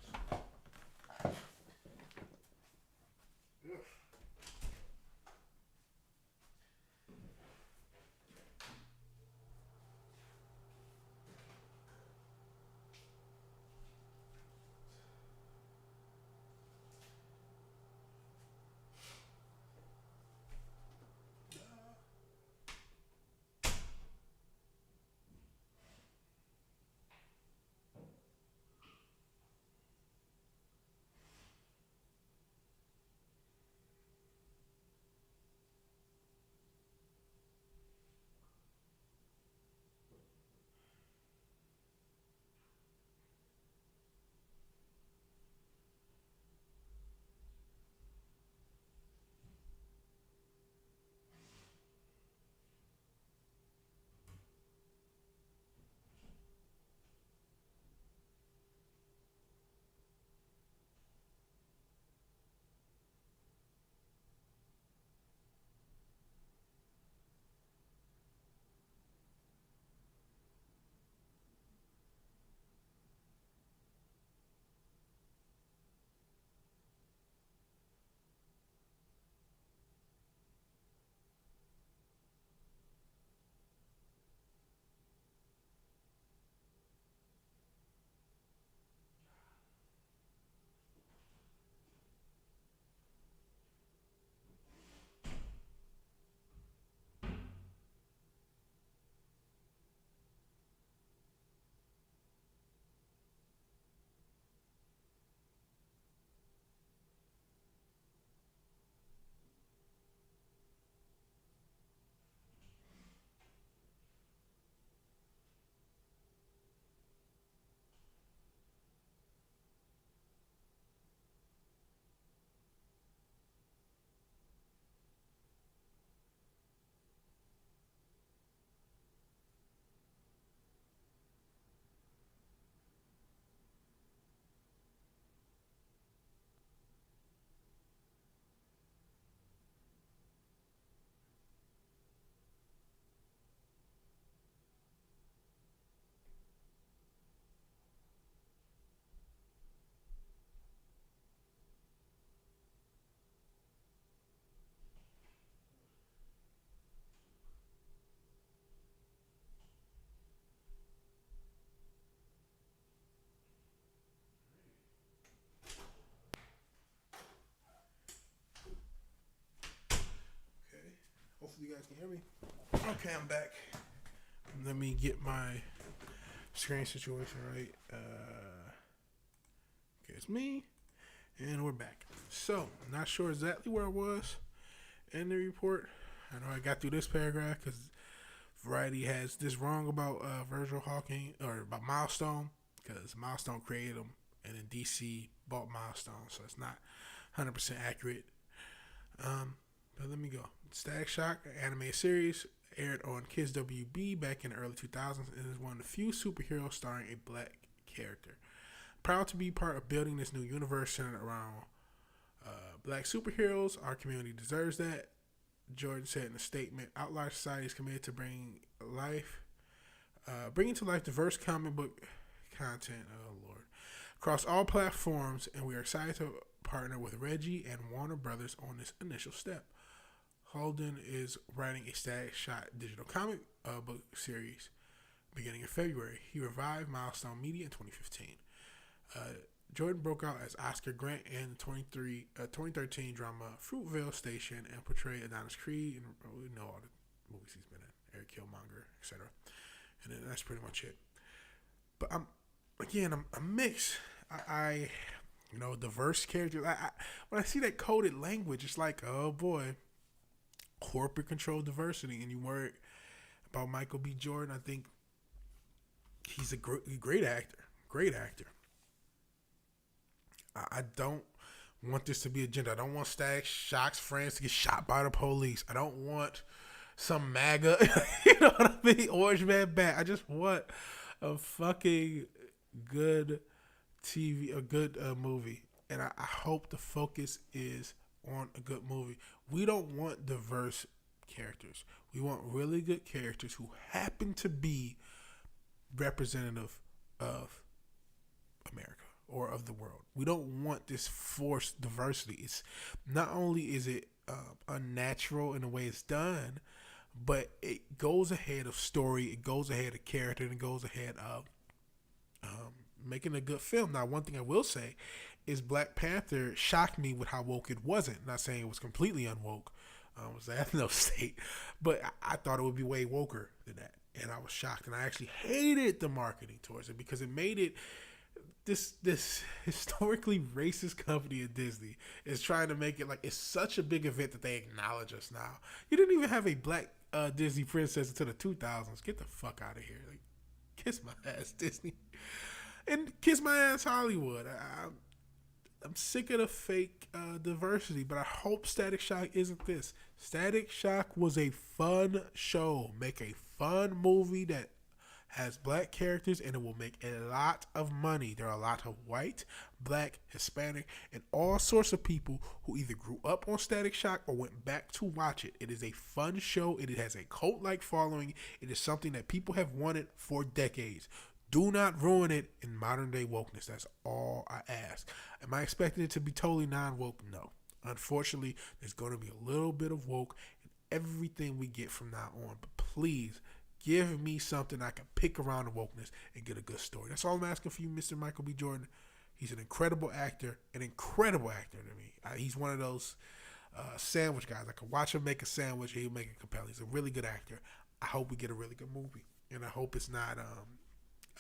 Hopefully you guys can hear me. Okay, I'm back. Let me get my screen situation right. Okay, it's me. And we're back. So, not sure exactly where I was in the report. I know I got through this paragraph because Variety has this wrong about Virgil Hawkins, or about Milestone, because Milestone created him and then DC bought Milestone, so it's not 100% accurate. But let me go. Static Shock, an anime series, aired on Kids WB back in the early 2000s and is one of the few superheroes starring a black character. Proud to be part of building this new universe centered around black superheroes. Our community deserves that, Jordan said in a statement. Outlier Society is committed to bringing to life diverse comic book content, across all platforms, and we are excited to partner with Reggie and Warner Brothers on this initial step. Holden is writing a Static Shock digital comic book series beginning in February. He revived Milestone Media in 2015. Jordan broke out as Oscar Grant in the 2013 drama Fruitvale Station and portrayed Adonis Creed. And we know all the movies he's been in, Eric Killmonger, etc. And then that's pretty much it. But I'm mixed. I diverse characters. When I see that coded language, it's like, oh boy, corporate control diversity. And you worry about Michael B. Jordan. I think he's a great actor. Great actor. I don't want this to be a agenda. I don't want Static Shock's friends to get shot by the police. I don't want some MAGA, you know what I mean? Orange Man back. I just want a fucking good TV, a good movie. And I hope the focus is on a good movie. We don't want diverse characters. We want really good characters who happen to be representative of America or of the world. We don't want this forced diversity. It's not only is it unnatural in the way it's done, but it goes ahead of story, it goes ahead of character, and it goes ahead of making a good film. Now, one thing I will say is Black Panther shocked me with how woke it wasn't. Not saying it was completely unwoke. It was an ethno state, but I thought it would be way woker than that, and I was shocked. And I actually hated the marketing towards it because it made it this historically racist company at Disney is trying to make it like it's such a big event that they acknowledge us now. You didn't even have a black Disney princess until the 2000s. Get the fuck out of here. Like, kiss my ass, Disney. And kiss my ass, Hollywood. I'm sick of the fake diversity, but I hope Static Shock isn't this. Static Shock was a fun show. Make a fun movie that has black characters, and it will make a lot of money. There are a lot of white, black, Hispanic, and all sorts of people who either grew up on Static Shock or went back to watch it. It is a fun show. It has a cult-like following. It is something that people have wanted for decades. Do not ruin it in modern-day wokeness. That's all I ask. Am I expecting it to be totally non-woke? No. Unfortunately, there's going to be a little bit of woke in everything we get from now on. But please, give me something I can pick around the wokeness and get a good story. That's all I'm asking for you, Mr. Michael B. Jordan. He's an incredible actor to me. He's one of those sandwich guys. I can watch him make a sandwich. He'll make it compelling. He's a really good actor. I hope we get a really good movie. And I hope it's not...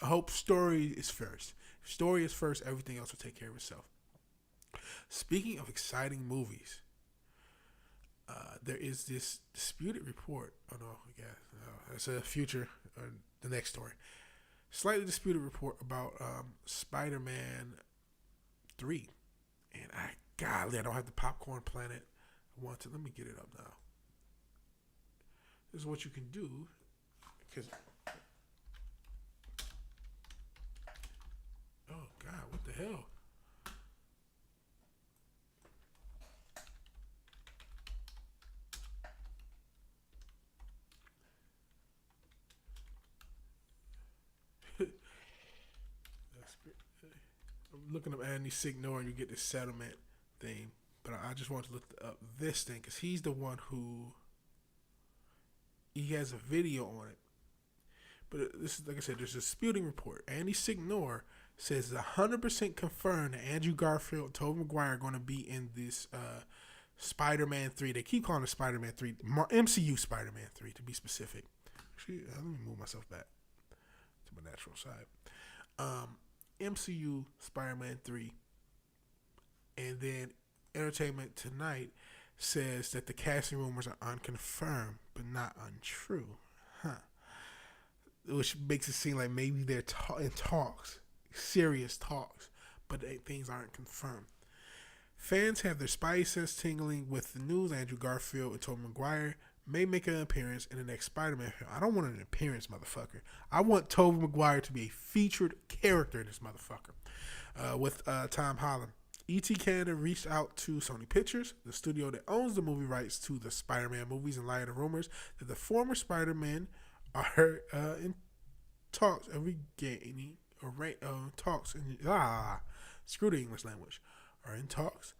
I hope story is first. If story is first, everything else will take care of itself. Speaking of exciting movies, there is this disputed report. Oh no, that's a future, the next story. Slightly disputed report about Spider-Man 3. And I don't have the popcorn planet. Let me get it up now. This is what you can do. Because... oh, God, what the hell? I'm looking up Andy Signor and you get this settlement thing. But I just want to look up this thing because he's the one who... he has a video on it. But this is, like I said, there's a disputing report. Andy Signor says it's 100% confirmed that Andrew Garfield and Tobey Maguire are going to be in this Spider-Man 3. They keep calling it Spider-Man 3. MCU Spider-Man 3, to be specific. Actually, let me move myself back to my natural side. MCU Spider-Man 3. And then Entertainment Tonight says that the casting rumors are unconfirmed, but not untrue. Which makes it seem like maybe they're in talks. Serious talks, but things aren't confirmed. Fans have their spidey sense tingling with the news. Andrew Garfield and Tobey Maguire may make an appearance in the next Spider-Man film. I don't want an appearance, motherfucker. I want Tobey Maguire to be a featured character in this motherfucker. With Tom Holland. E.T. Canada reached out to Sony Pictures, the studio that owns the movie rights to the Spider-Man movies, in light of the rumors that the former Spider-Man are in talks of regaining screw the English language, are in talks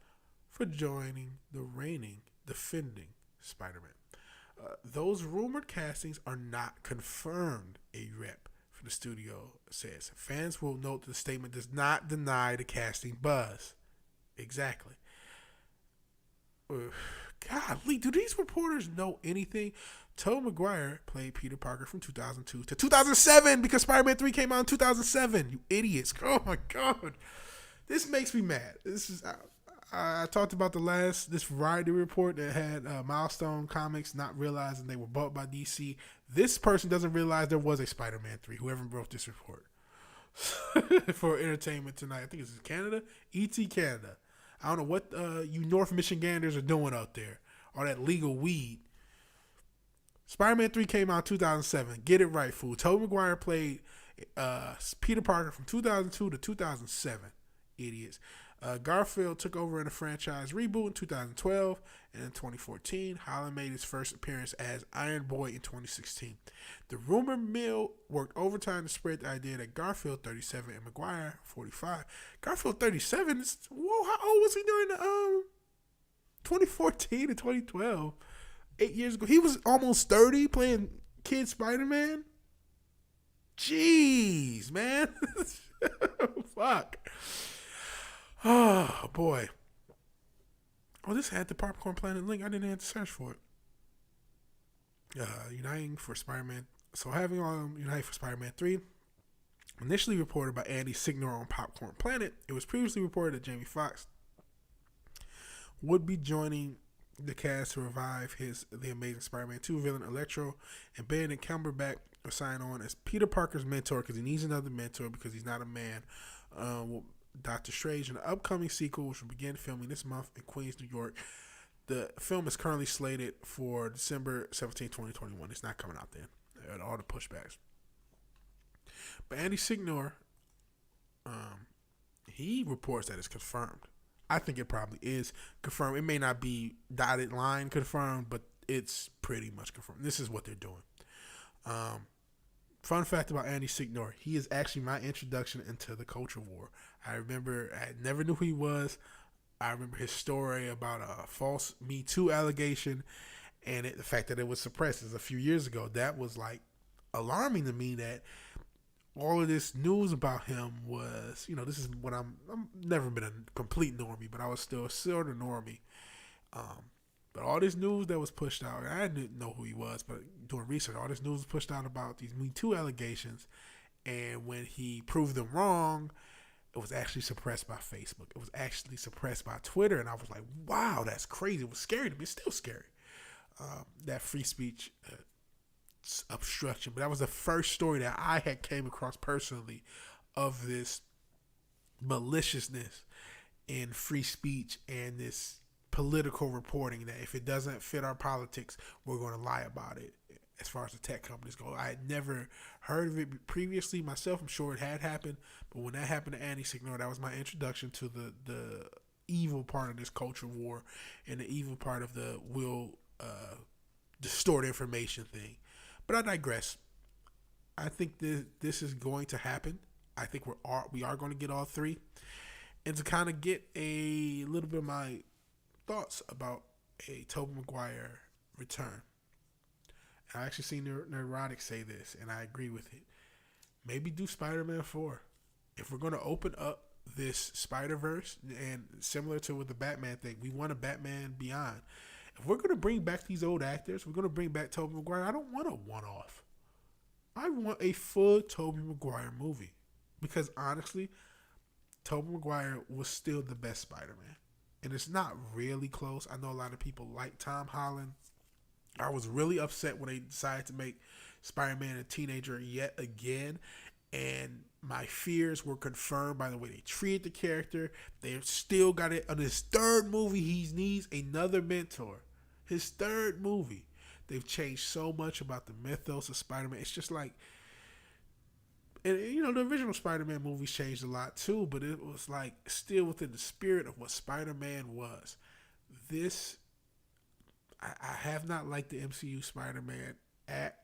for joining the reigning, defending Spider-Man. Those rumored castings are not confirmed, a rep for the studio says, fans will note the statement does not deny the casting buzz. Exactly. Golly, do these reporters know anything? Tobey Maguire played Peter Parker from 2002 to 2007 because Spider-Man 3 came out in 2007. You idiots. Oh my God. This makes me mad. This is I talked about this Variety report that had Milestone Comics not realizing they were bought by DC. This person doesn't realize there was a Spider-Man 3, whoever wrote this report. For entertainment tonight. I think it's Canada. E.T. Canada. I don't know what you North Michiganders are doing out there. All that legal weed. Spider-Man 3 came out in 2007. Get it right, fool. Tobey Maguire played Peter Parker from 2002 to 2007. Idiots. Garfield took over in the franchise reboot in 2012, and in 2014, Holland made his first appearance as Iron Boy in 2016. The rumor mill worked overtime to spread the idea that Garfield, 37, and Maguire, 45. Garfield, 37? Whoa, how old was he during the 2014 and 2012? 8 years ago. He was almost 30 playing Kid Spider-Man? Jeez, man. Fuck. Oh, boy. Oh, this had the Popcorn Planet link. I didn't have to search for it. Uniting for Spider-Man. So having Uniting for Spider-Man 3, initially reported by Andy Signor on Popcorn Planet, it was previously reported that Jamie Foxx would be joining the cast to revive The Amazing Spider-Man 2 villain Electro, and Benedict Cumberbatch was signed on as Peter Parker's mentor because he needs another mentor because he's not a man. Doctor Strange, an upcoming sequel which will begin filming this month in Queens, New York. The film is currently slated for December 17, 2021. It's not coming out then. All the pushbacks. But Andy Signor, he reports that it's confirmed. I think it probably is confirmed. It may not be dotted line confirmed, but it's pretty much confirmed. This is what they're doing. Fun fact about Andy Signor, he is actually my introduction into the culture war. I never knew who he was. I remember his story about a false Me Too allegation and the fact that it was suppressed a few years ago. That was like alarming to me that all of this news about him was, this is what I'm never been a complete normie, but I was still sort of normie. But all this news that was pushed out, I didn't know who he was, but doing research, all this news was pushed out about these Me Too allegations. And when he proved them wrong, it was actually suppressed by Facebook. It was actually suppressed by Twitter. And I was like, wow, that's crazy. It was scary to me. It's still scary. That free speech obstruction. But that was the first story that I had came across personally of this maliciousness in free speech and this political reporting that if it doesn't fit our politics, we're going to lie about it. As far as the tech companies go, I had never heard of it previously myself. I'm sure it had happened, but when that happened to Andy Signor, that was my introduction to the evil part of this culture war and the evil part of the distort information thing. But I digress. I think this is going to happen. I think we are going to get all three, and to kind of get a little bit of my thoughts about a Tobey Maguire return. I actually seen Neurotic say this, and I agree with it. Maybe do Spider-Man 4. If we're going to open up this Spiderverse, and similar to with the Batman thing, we want a Batman Beyond. If we're going to bring back these old actors, we're going to bring back Tobey Maguire. I don't want a one-off. I want a full Tobey Maguire movie. Because honestly, Tobey Maguire was still the best Spider-Man. And it's not really close. I know a lot of people like Tom Holland. I was really upset when they decided to make Spider-Man a teenager yet again. And my fears were confirmed by the way they treated the character. They still got it. On his third movie, he needs another mentor. His third movie. They've changed so much about the mythos of Spider-Man. It's just like, and the original Spider-Man movies changed a lot too, but it was like still within the spirit of what Spider-Man was. I have not liked the MCU Spider-Man at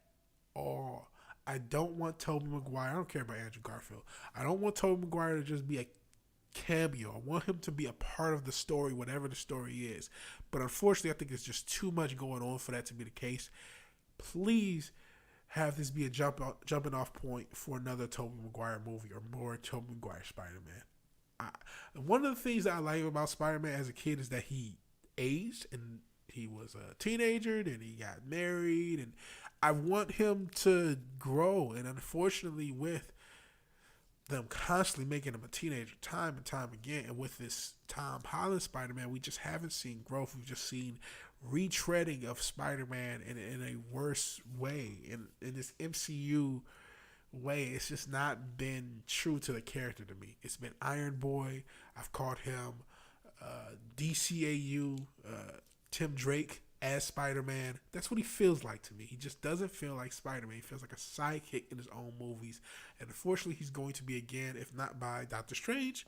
all. I don't want Tobey Maguire. I don't care about Andrew Garfield. I don't want Tobey Maguire to just be a cameo. I want him to be a part of the story, whatever the story is. But unfortunately, I think there's just too much going on for that to be the case. Please have this be a jumping off point for another Tobey Maguire movie or more Tobey Maguire Spider-Man. One of the things that I like about Spider-Man as a kid is that he aged and he was a teenager, then he got married, and I want him to grow. And unfortunately, with them constantly making him a teenager time and time again, and with this Tom Holland Spider-Man, we just haven't seen growth. We've just seen retreading of Spider-Man in a worse way. In this MCU way, it's just not been true to the character to me. It's been Iron Boy. I've called him DCAU Tim Drake as Spider-Man. That's what he feels like to me. He just doesn't feel like Spider-Man. He feels like a sidekick in his own movies. And unfortunately, he's going to be again, if not by Doctor Strange,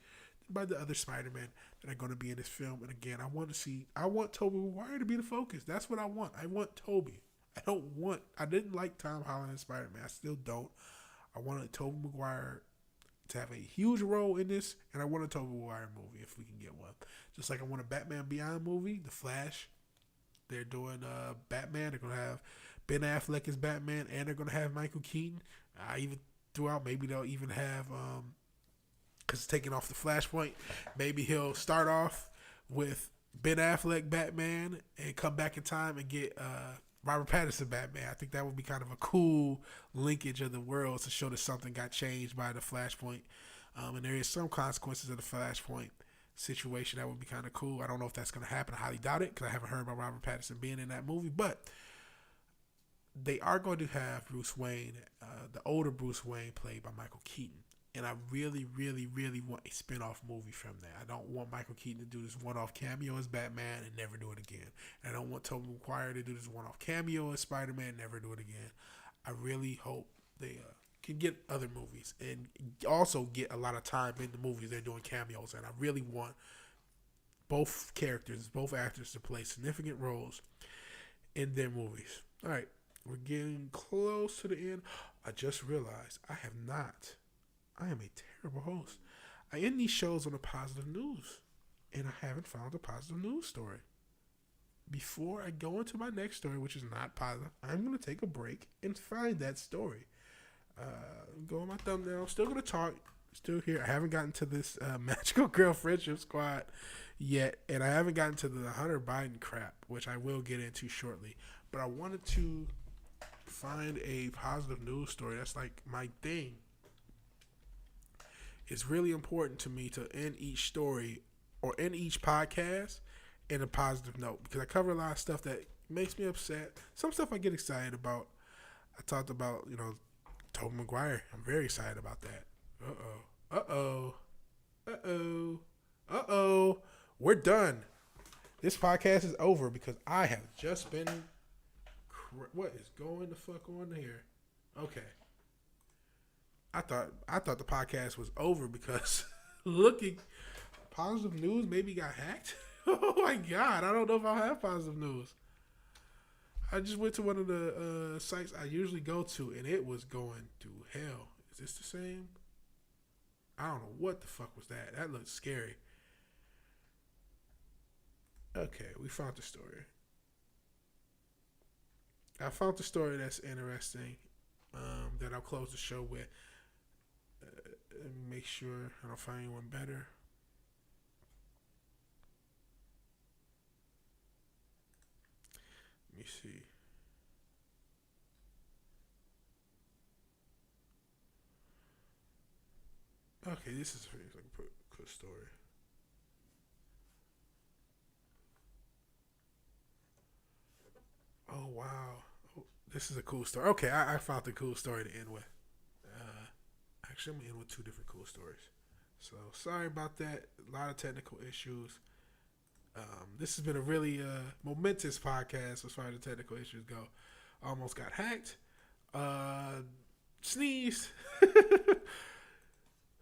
by the other Spider-Man that are going to be in this film. And again, I want Tobey Maguire to be the focus. That's what I want. I want Tobey. I didn't like Tom Holland as Spider-Man. I still don't. I wanted Tobey Maguire to have a huge role in this, and I want a Tobey Maguire movie if we can get one. Just like I want a Batman Beyond movie, The Flash. They're doing Batman. They're going to have Ben Affleck as Batman, and they're going to have Michael Keaton. I even threw out maybe they'll even have, because it's taking off the Flashpoint, maybe he'll start off with Ben Affleck Batman and come back in time and get Robert Pattinson Batman. I think that would be kind of a cool linkage of the worlds to show that something got changed by the Flashpoint. And there is some consequences of the Flashpoint situation that would be kind of cool. I don't know if that's going to happen. I highly doubt it because I haven't heard about Robert Pattinson being in that movie. But they are going to have Bruce Wayne, the older Bruce Wayne, played by Michael Keaton. And I really, really, really want a spin-off movie from that. I don't want Michael Keaton to do this one-off cameo as Batman and never do it again. And I don't want Tobey Maguire to do this one-off cameo as Spider-Man and never do it again. I really hope they can get other movies and also get a lot of time in the movies they're doing cameos. And I really want both characters, both actors to play significant roles in their movies. All right, we're getting close to the end. I just realized I am a terrible host. I end these shows on a positive news, and I haven't found a positive news story. Before I go into my next story, which is not positive, I'm going to take a break and find that story. Go on my thumbnail. I'm still going to talk. Still here. I haven't gotten to this Magical Girl Friendship Squad yet, and I haven't gotten to the Hunter Biden crap, which I will get into shortly. But I wanted to find a positive news story. That's like my thing. It's really important to me to end each story or end each podcast in a positive note because I cover a lot of stuff that makes me upset. Some stuff I get excited about. I talked about, Tobey Maguire. I'm very excited about that. We're done. This podcast is over because I have just been... What is going the fuck on here? Okay. I thought the podcast was over because looking positive news maybe got hacked. Oh my god, I don't know if I'll have positive news. I just went to one of the sites I usually go to and it was going to hell. Is this the same? I don't know what the fuck was that. That looks scary. Okay, we found the story. I found the story that's interesting that I'll close the show with. Make sure I don't find anyone better. Let me see. Okay, this is like a good story. Oh wow, this is a cool story. Okay, I found a cool story to end with. Actually, I'm going to end with two different cool stories. So, sorry about that. A lot of technical issues. This has been a really momentous podcast as far as the technical issues go. Almost got hacked. Sneezed.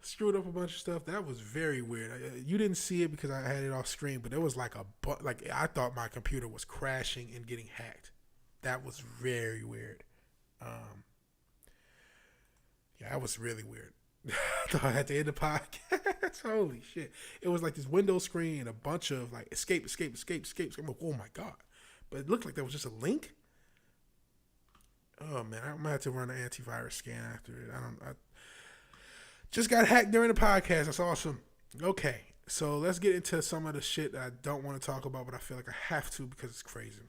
Screwed up a bunch of stuff. That was very weird. You didn't see it because I had it off screen, but it was like I thought my computer was crashing and getting hacked. That was very weird. Yeah, that was really weird. I thought I had to end the podcast. Holy shit. It was like this window screen and a bunch of like escape. I'm like, oh my God. But it looked like that was just a link. Oh man, I'm gonna have to run an antivirus scan after it. I just got hacked during the podcast. That's awesome. Okay, so let's get into some of the shit that I don't want to talk about, but I feel like I have to because it's crazy.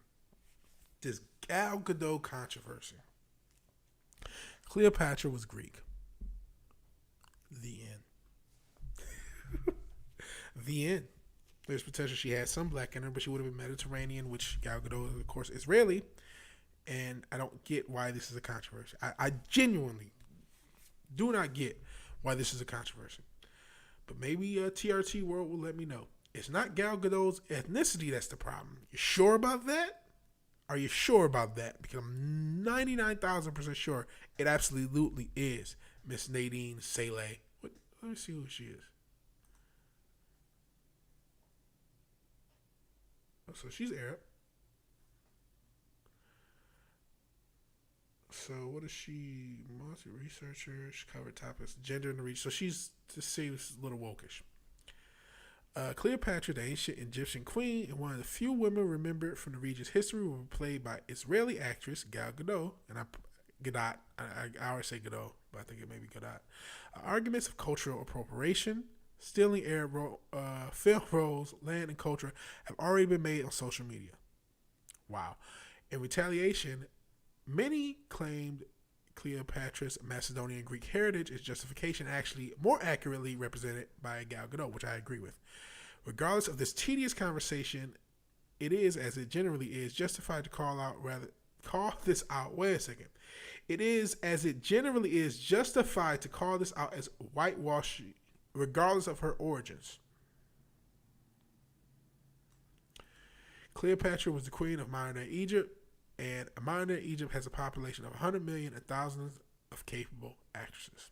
This Gal Gadot controversy. Cleopatra was Greek. The end. The end. There's potential she had some black in her, but she would have been Mediterranean, which Gal Gadot is, of course, Israeli. And I don't get why this is a controversy. I genuinely do not get why this is a controversy. But maybe TRT World will let me know. It's not Gal Gadot's ethnicity that's the problem. You sure about that? Are you sure about that? Because I'm 99,000% sure it absolutely is Miss Nadine Saleh. Let me see who she is. Oh, so she's Arab. So what is she? Multi-researcher. She covered topics, gender and reach. So she's, to say this, a little wokish. Cleopatra, the ancient Egyptian queen and one of the few women remembered from the region's history, were played by Israeli actress Gal Gadot. And I always say Gadot, but I think it may be Gadot. Arguments of cultural appropriation, stealing Arab film roles, land, and culture have already been made on social media. Wow. In retaliation, many claimed Cleopatra's Macedonian Greek heritage is justification actually more accurately represented by Gal Gadot, which I agree with. Regardless of this tedious conversation, it is, as it generally is, justified to call this out. Wait a second. It is, as it generally is, justified to call this out as whitewashing, regardless of her origins. Cleopatra was the queen of modern-day Egypt, and modern-day Egypt has a population of 100 million and thousands of capable actresses.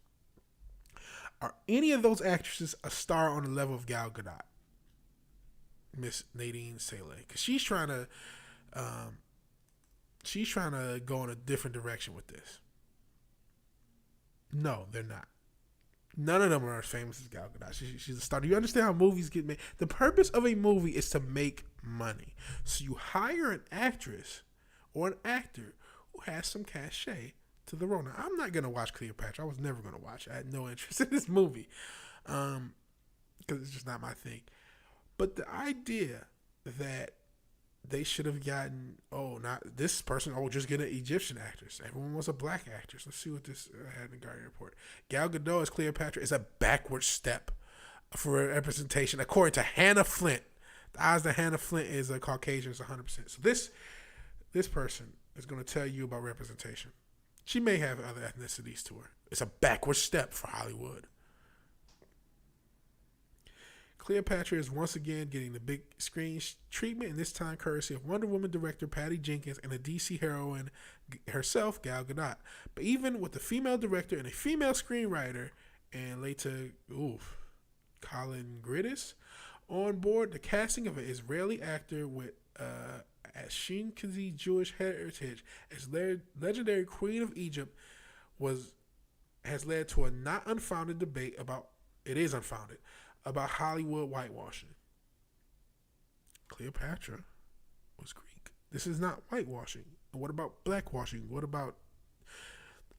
Are any of those actresses a star on the level of Gal Gadot? Miss Nadine Saleh, because she's trying to go in a different direction with this. No, they're not. None of them are as famous as Gal Gadot. She's a star. Do you understand how movies get made? The purpose of a movie is to make money. So you hire an actress or an actor who has some cachet to the role. Now, I'm not going to watch Cleopatra. I was never going to watch it. I had no interest in this movie because it's just not my thing. But the idea that they should have gotten, not this person, just get an Egyptian actress. Everyone wants a black actress. Let's see what this had in the Guardian report. Gal Gadot as Cleopatra is a backward step for representation, according to Hannah Flint. The odds that Hannah Flint is a Caucasian is 100%. So this person is going to tell you about representation. She may have other ethnicities to her. It's a backward step for Hollywood. Cleopatra is once again getting the big screen treatment, and this time courtesy of Wonder Woman director Patty Jenkins and the DC heroine herself, Gal Gadot. But even with a female director and a female screenwriter, and later, Colin Gridis on board, the casting of an Israeli actor with Ashkenazi Jewish heritage as legendary Queen of Egypt has led to a not unfounded debate about Hollywood whitewashing. Cleopatra was Greek. This is not whitewashing. And what about blackwashing? What about...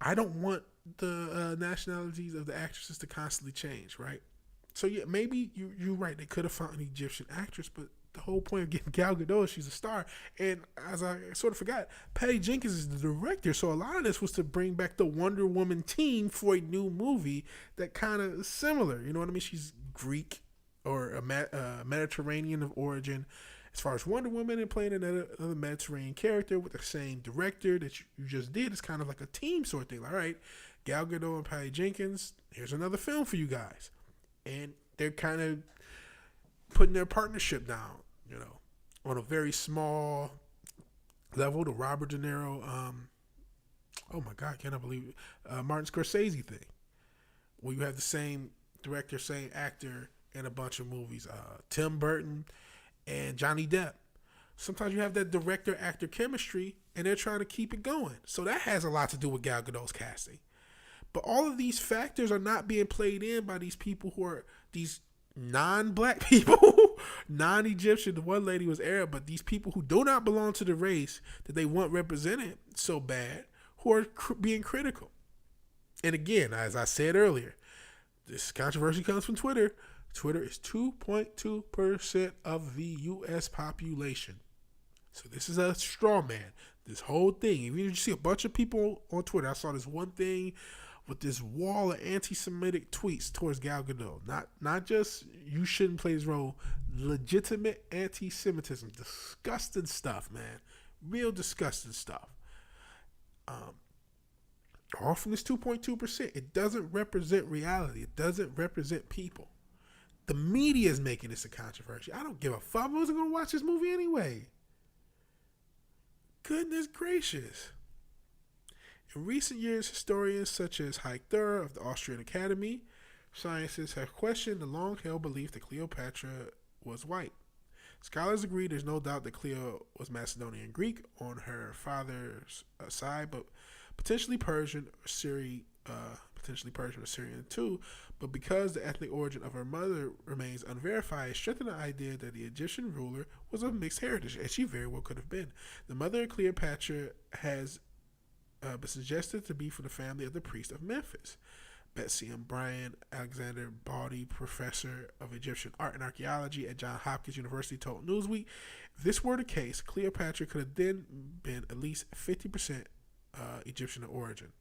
I don't want the nationalities of the actresses to constantly change, right? So yeah, maybe you're right. They could have found an Egyptian actress, but the whole point of getting Gal Gadot is she's a star. And as I sort of forgot, Patty Jenkins is the director, so a lot of this was to bring back the Wonder Woman team for a new movie that kind of is similar. You know what I mean? She's Greek or a Mediterranean of origin. As far as Wonder Woman and playing another Mediterranean character with the same director that you just did, it's kind of like a team sort of thing. All right, Gal Gadot and Patty Jenkins, here's another film for you guys. And they're kind of putting their partnership down, on a very small level. The Robert De Niro, oh my God, can I believe it? Martin Scorsese thing, where you have the same director, same actor in a bunch of movies. Tim Burton and Johnny Depp. Sometimes you have that director-actor chemistry, and they're trying to keep it going. So that has a lot to do with Gal Gadot's casting. But all of these factors are not being played in by these people who are these non-black people, non-Egyptian. The one lady was Arab, but these people who do not belong to the race that they want represented so bad, who are being critical. And again, as I said earlier, this controversy comes from Twitter. Twitter is 2.2% of the U.S. population. So this is a straw man. This whole thing. If you see a bunch of people on Twitter, I saw this one thing with this wall of anti-Semitic tweets towards Gal Gadot. Not just you shouldn't play this role. Legitimate anti-Semitism. Disgusting stuff, man. Real disgusting stuff. All from this 2.2%. It doesn't represent reality. It doesn't represent people. The media is making this a controversy. I don't give a fuck. I wasn't going to watch this movie anyway. Goodness gracious. In recent years, historians such as Heike Thur of the Austrian Academy of Sciences have questioned the long-held belief that Cleopatra was white. Scholars agree there's no doubt that Cleo was Macedonian Greek on her father's side, but potentially Persian or Syrian too. But because the ethnic origin of her mother remains unverified, it strengthens the idea that the Egyptian ruler was of mixed heritage, and she very well could have been. The mother of Cleopatra has been suggested to be from the family of the priest of Memphis. Betsy and Brian Alexander Baldy, professor of Egyptian art and archaeology at Johns Hopkins University, told Newsweek, if this were the case, Cleopatra could have then been at least 50% Egyptian origin.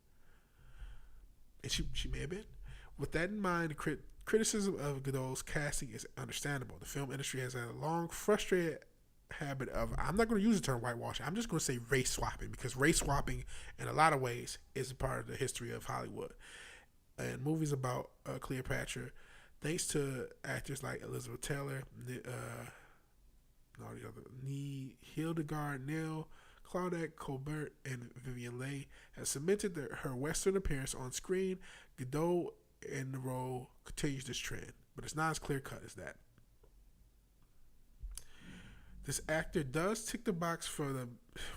And she may have been. With that in mind, the criticism of Godot's casting is understandable. The film industry has had a long, frustrated habit of, I'm not going to use the term whitewashing, I'm just going to say race swapping, because race swapping in a lot of ways is a part of the history of Hollywood. And movies about Cleopatra, thanks to actors like Elizabeth Taylor, Hildegard Nell, Claudette Colbert, and Vivian Leigh, has cemented her Western appearance on screen. Godot in the role continues this trend, but it's not as clear-cut as that. This actor does tick the box for the,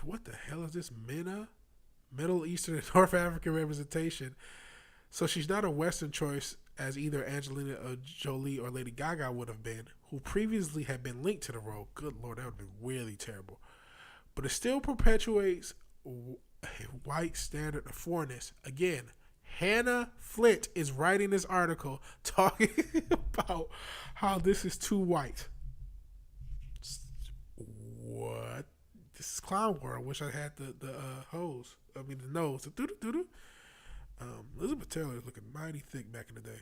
what the hell is this, MENA? Middle Eastern and North African representation. So she's not a Western choice as either Angelina Jolie or Lady Gaga would have been, who previously had been linked to the role. Good Lord, that would have been really terrible. But it still perpetuates a white standard of foreignness. Again, Hannah Flint is writing this article talking about how this is too white. What? This is Clown World. I wish I had the hose. I mean the nose. The doo-doo-doo-doo. Elizabeth Taylor is looking mighty thick back in the day.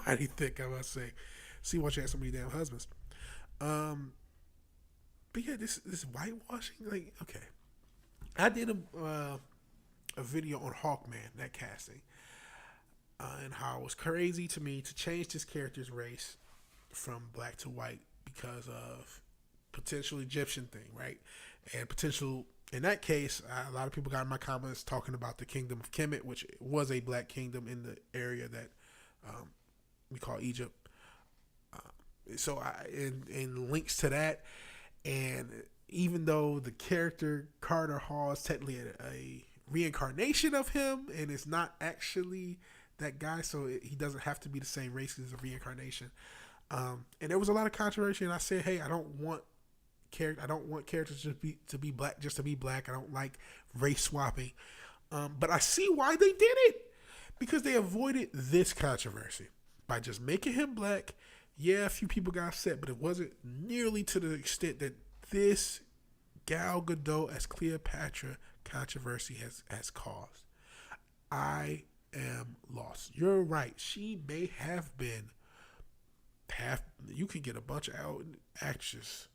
Mighty thick, I must say. See why she had so many damn husbands. But yeah, this whitewashing, like, okay. I did a video on Hawkman, that casting, and how it was crazy to me to change this character's race from black to white because of potential Egyptian thing, right? And potential, in that case, a lot of people got in my comments talking about the Kingdom of Kemet, which was a black kingdom in the area that we call Egypt. So in links to that, and even though the character Carter Hall is technically a reincarnation of him, and it's not actually that guy, so he doesn't have to be the same race as a reincarnation. And there was a lot of controversy, and I said, hey, I don't want characters to be black just to be black. I don't like race swapping. But I see why they did it, because they avoided this controversy by just making him black. Yeah, a few people got upset, but it wasn't nearly to the extent that this Gal Gadot as Cleopatra controversy has caused. I am lost. You're right. She may have been you can get a bunch of actors,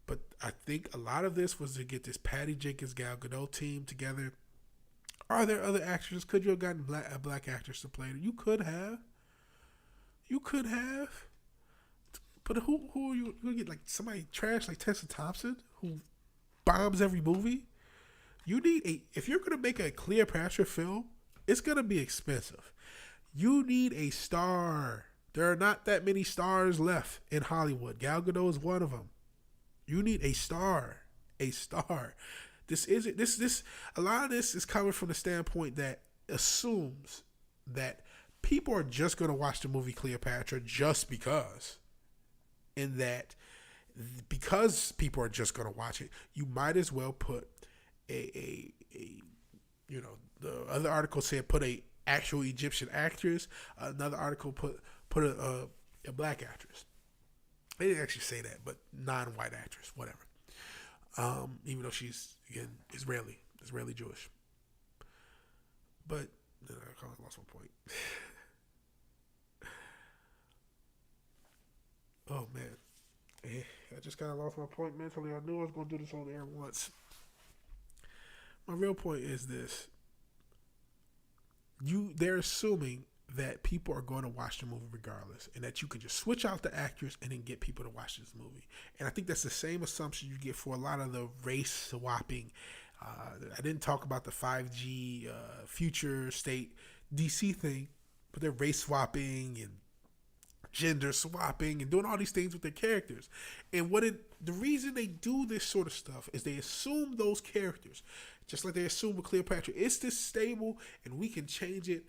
but I think a lot of this was to get this Patty Jenkins Gal Gadot team together. Are there other actors? Could you have gotten black actors to play it? You could have. But who are you gonna get? Like somebody trash like Tessa Thompson who bombs every movie? You need if you're gonna make a Cleopatra film, it's gonna be expensive. You need a star. There are not that many stars left in Hollywood. Gal Gadot is one of them. You need a star. A star. A lot of this is coming from the standpoint that assumes that people are just going to watch the movie Cleopatra just because. And that because people are just going to watch it, you might as well put a the other article said put a actual Egyptian actress. Another article put a black actress. They didn't actually say that, but non-white actress, whatever. Even though she's again Israeli Jewish. But I kind of lost my point. Oh man, I just kind of lost my point mentally. I knew I was going to do this on air once. My real point is this: they're assuming that people are going to watch the movie regardless, and that you can just switch out the actors and then get people to watch this movie. And I think that's the same assumption you get for a lot of the race swapping. I didn't talk about the 5G future state DC thing, but they're race swapping and gender swapping and doing all these things with their characters. And the reason they do this sort of stuff is they assume those characters, just like they assume with Cleopatra, it's this stable and we can change it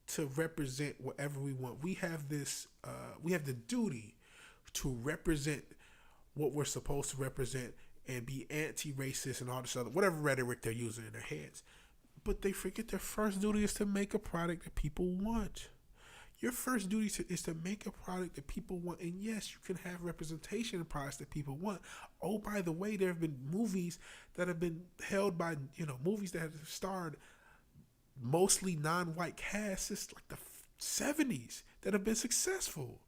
to represent whatever we want. We have this, we have the duty to represent what we're supposed to represent and be anti-racist and all this other, whatever rhetoric they're using in their heads. But they forget their first duty is to make a product that people want. Your first duty is to make a product that people want. And yes, you can have representation in products that people want. Oh, by the way, there have been movies that have been held by, movies that have starred mostly non-white casts since like the 70s that have been successful.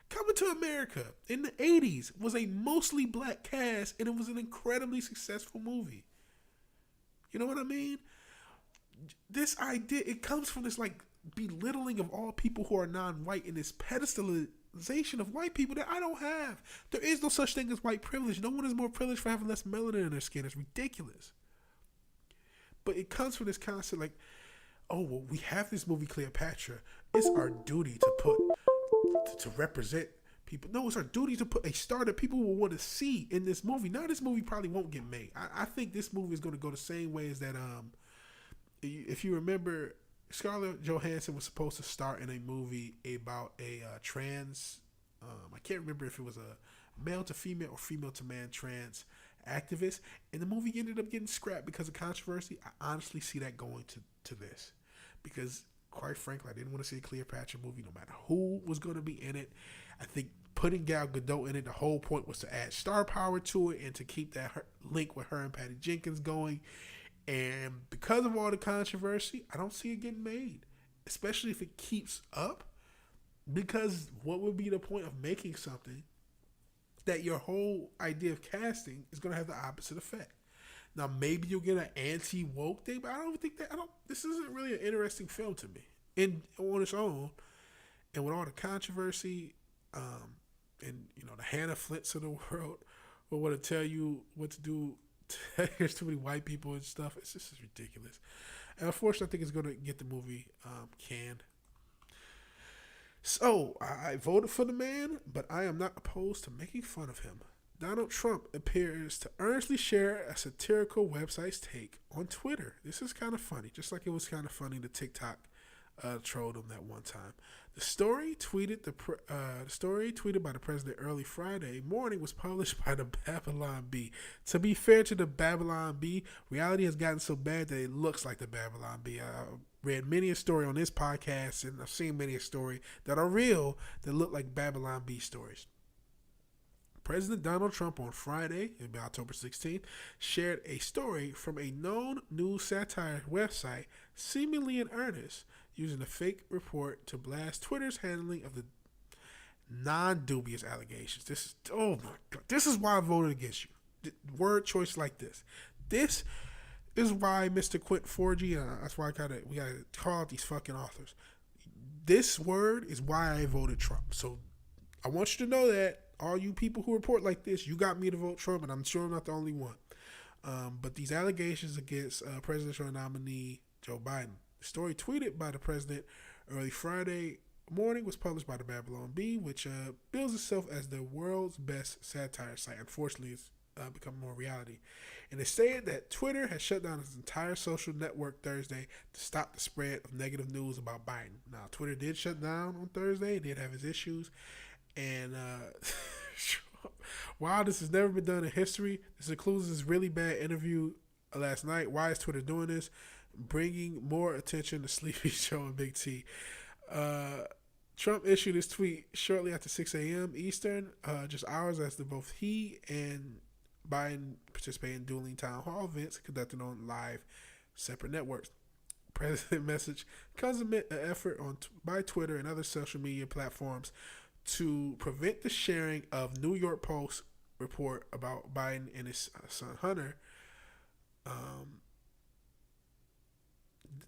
Coming to America in the 80s was a mostly black cast, and it was an incredibly successful movie. You know what I mean? This idea, it comes from this like belittling of all people who are non-white and this pedestalization of white people that I don't have. There is no such thing as white privilege. No one is more privileged for having less melanin in their skin. It's ridiculous. But it comes from this concept like, oh, well, we have this movie Cleopatra. It's our duty to put, to represent people. No, it's our duty to put a star that people will want to see in this movie. Now, this movie probably won't get made. I think this movie is going to go the same way as that. If you remember, Scarlett Johansson was supposed to star in a movie about a trans, I can't remember if it was a male to female or female to man trans activist, and the movie ended up getting scrapped because of controversy. I honestly see that going to this, because quite frankly, I didn't want to see a Cleopatra movie no matter who was going to be in it. I think putting Gal Gadot in it, the whole point was to add star power to it and to keep that link with her and Patty Jenkins going. And because of all the controversy, I don't see it getting made, especially if it keeps up, because what would be the point of making something that your whole idea of casting is going to have the opposite effect? Now, maybe you'll get an anti-woke thing, but I don't think that, this isn't really an interesting film to me on its own. And with all the controversy, and, the Hannah Flints of the world will want to tell you what to do. There's too many white people and stuff. It's just ridiculous. And unfortunately, I think it's going to get the movie canned. So, I voted for the man, but I am not opposed to making fun of him. Donald Trump appears to earnestly share a satirical website's take on Twitter. This is kind of funny, just like it was kind of funny the TikTok trolled him that one time. The story tweeted by the president early Friday morning was published by the Babylon Bee. To be fair to the Babylon Bee, reality has gotten so bad that it looks like the Babylon Bee. I read many a story on this podcast, and I've seen many a story that are real that look like Babylon Bee stories. President Donald Trump on Friday, October 16th, shared a story from a known news satire website, seemingly in earnest, using a fake report to blast Twitter's handling of the non-dubious allegations. Oh my God, this is why I voted against you. Word choice like this. This is why Mr. Quint 4G, that's why we gotta call out these fucking authors. This word is why I voted Trump. So I want you to know that, all you people who report like this, you got me to vote Trump, and I'm sure I'm not the only one. But these allegations against presidential nominee Joe Biden. The story tweeted by the president early Friday morning was published by the Babylon Bee, which bills itself as the world's best satire site. Unfortunately, it's become more reality. And it stated that Twitter has shut down its entire social network Thursday to stop the spread of negative news about Biden. Now, Twitter did shut down on Thursday. It did have its issues. And while this has never been done in history, this includes this really bad interview last night. Why is Twitter doing this? Bringing more attention to Sleepy Joe and Big T. Trump issued his tweet shortly after 6 a.m. Eastern, just hours after both he and Biden participated in dueling town hall events conducted on live separate networks. President message comes amid an effort by Twitter and other social media platforms to prevent the sharing of New York Post report about Biden and his son Hunter.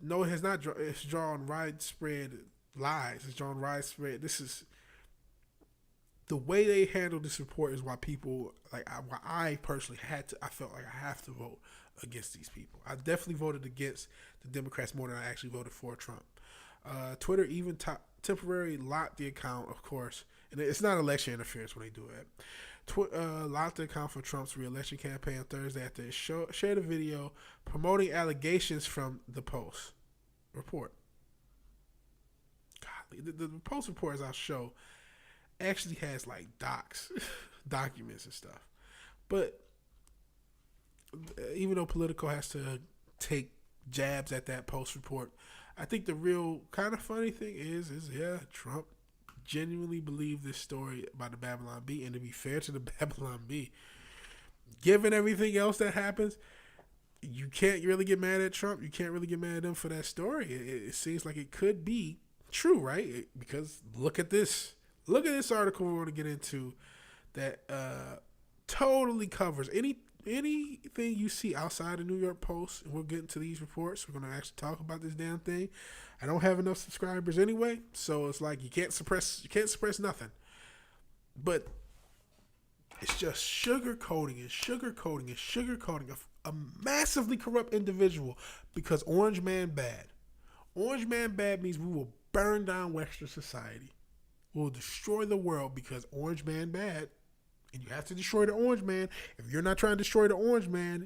No, it has not. It's drawn widespread lies. It's drawn widespread. This is the way they handle this report is why people why I personally I felt like I have to vote against these people. I definitely voted against the Democrats more than I actually voted for Trump. Twitter even temporarily locked the account, of course, and it's not election interference when they do it. Locked the account for Trump's re-election campaign on Thursday after it shared a video promoting allegations from the Post report. Golly, the Post report, as I'll show, actually has like documents and stuff. But even though Politico has to take jabs at that Post report, I think the real kind of funny thing is Trump genuinely believed this story about the Babylon Bee. And to be fair to the Babylon Bee, given everything else that happens, you can't really get mad at Trump. You can't really get mad at him for that story. It seems like it could be true, right? Because look at this. Look at this article we're going to get into that totally covers anything you see outside the New York Post. And we'll get into these reports. We're going to actually talk about this damn thing. I don't have enough subscribers anyway, so it's like you can't suppress nothing. But it's just sugarcoating a massively corrupt individual because Orange Man bad. Orange Man bad means we will burn down Western society. We'll destroy the world because Orange Man bad. And you have to destroy the Orange Man. If you're not trying to destroy the Orange Man,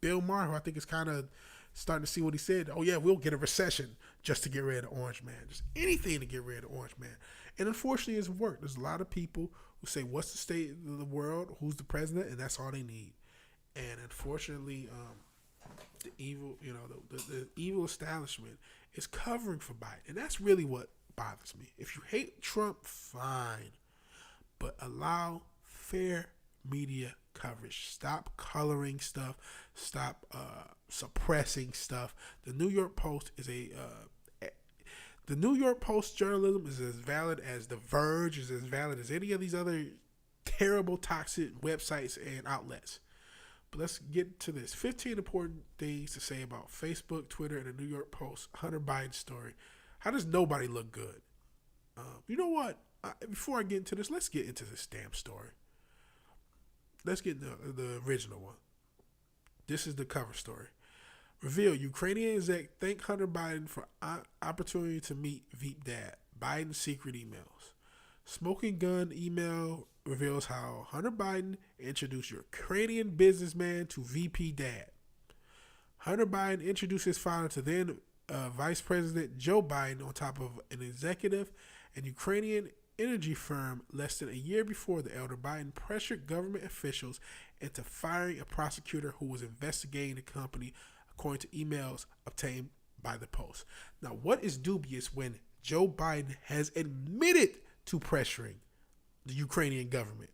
Bill Maher, who I think is kind of starting to see what he said. Oh, yeah, we'll get a recession just to get rid of Orange Man. Just anything to get rid of Orange Man. And unfortunately, it's worked. There's a lot of people who say, what's the state of the world? Who's the president? And that's all they need. And unfortunately, the evil, the evil establishment is covering for Biden. And that's really what bothers me. If you hate Trump, fine. But allow fair media coverage. Stop coloring stuff. Stop suppressing stuff. The New York Post is the New York Post journalism is as valid as The Verge, is as valid as any of these other terrible, toxic websites and outlets. But let's get to this. 15 important things to say about Facebook, Twitter, and the New York Post Hunter Biden story. How does nobody look good? You know what? Before I get into this, let's get into this damn story. Let's get the original one. This is the cover story. Reveal, Ukrainian exec thank Hunter Biden for opportunity to meet Veep dad. Biden's secret emails. Smoking gun email reveals how Hunter Biden introduced Ukrainian businessman to VP dad. Hunter Biden introduced his father to then Vice President Joe Biden on top of an executive and Ukrainian energy firm less than a year before the elder Biden pressured government officials into firing a prosecutor who was investigating the company, according to emails obtained by the Post. Now, what is dubious when Joe Biden has admitted to pressuring the Ukrainian government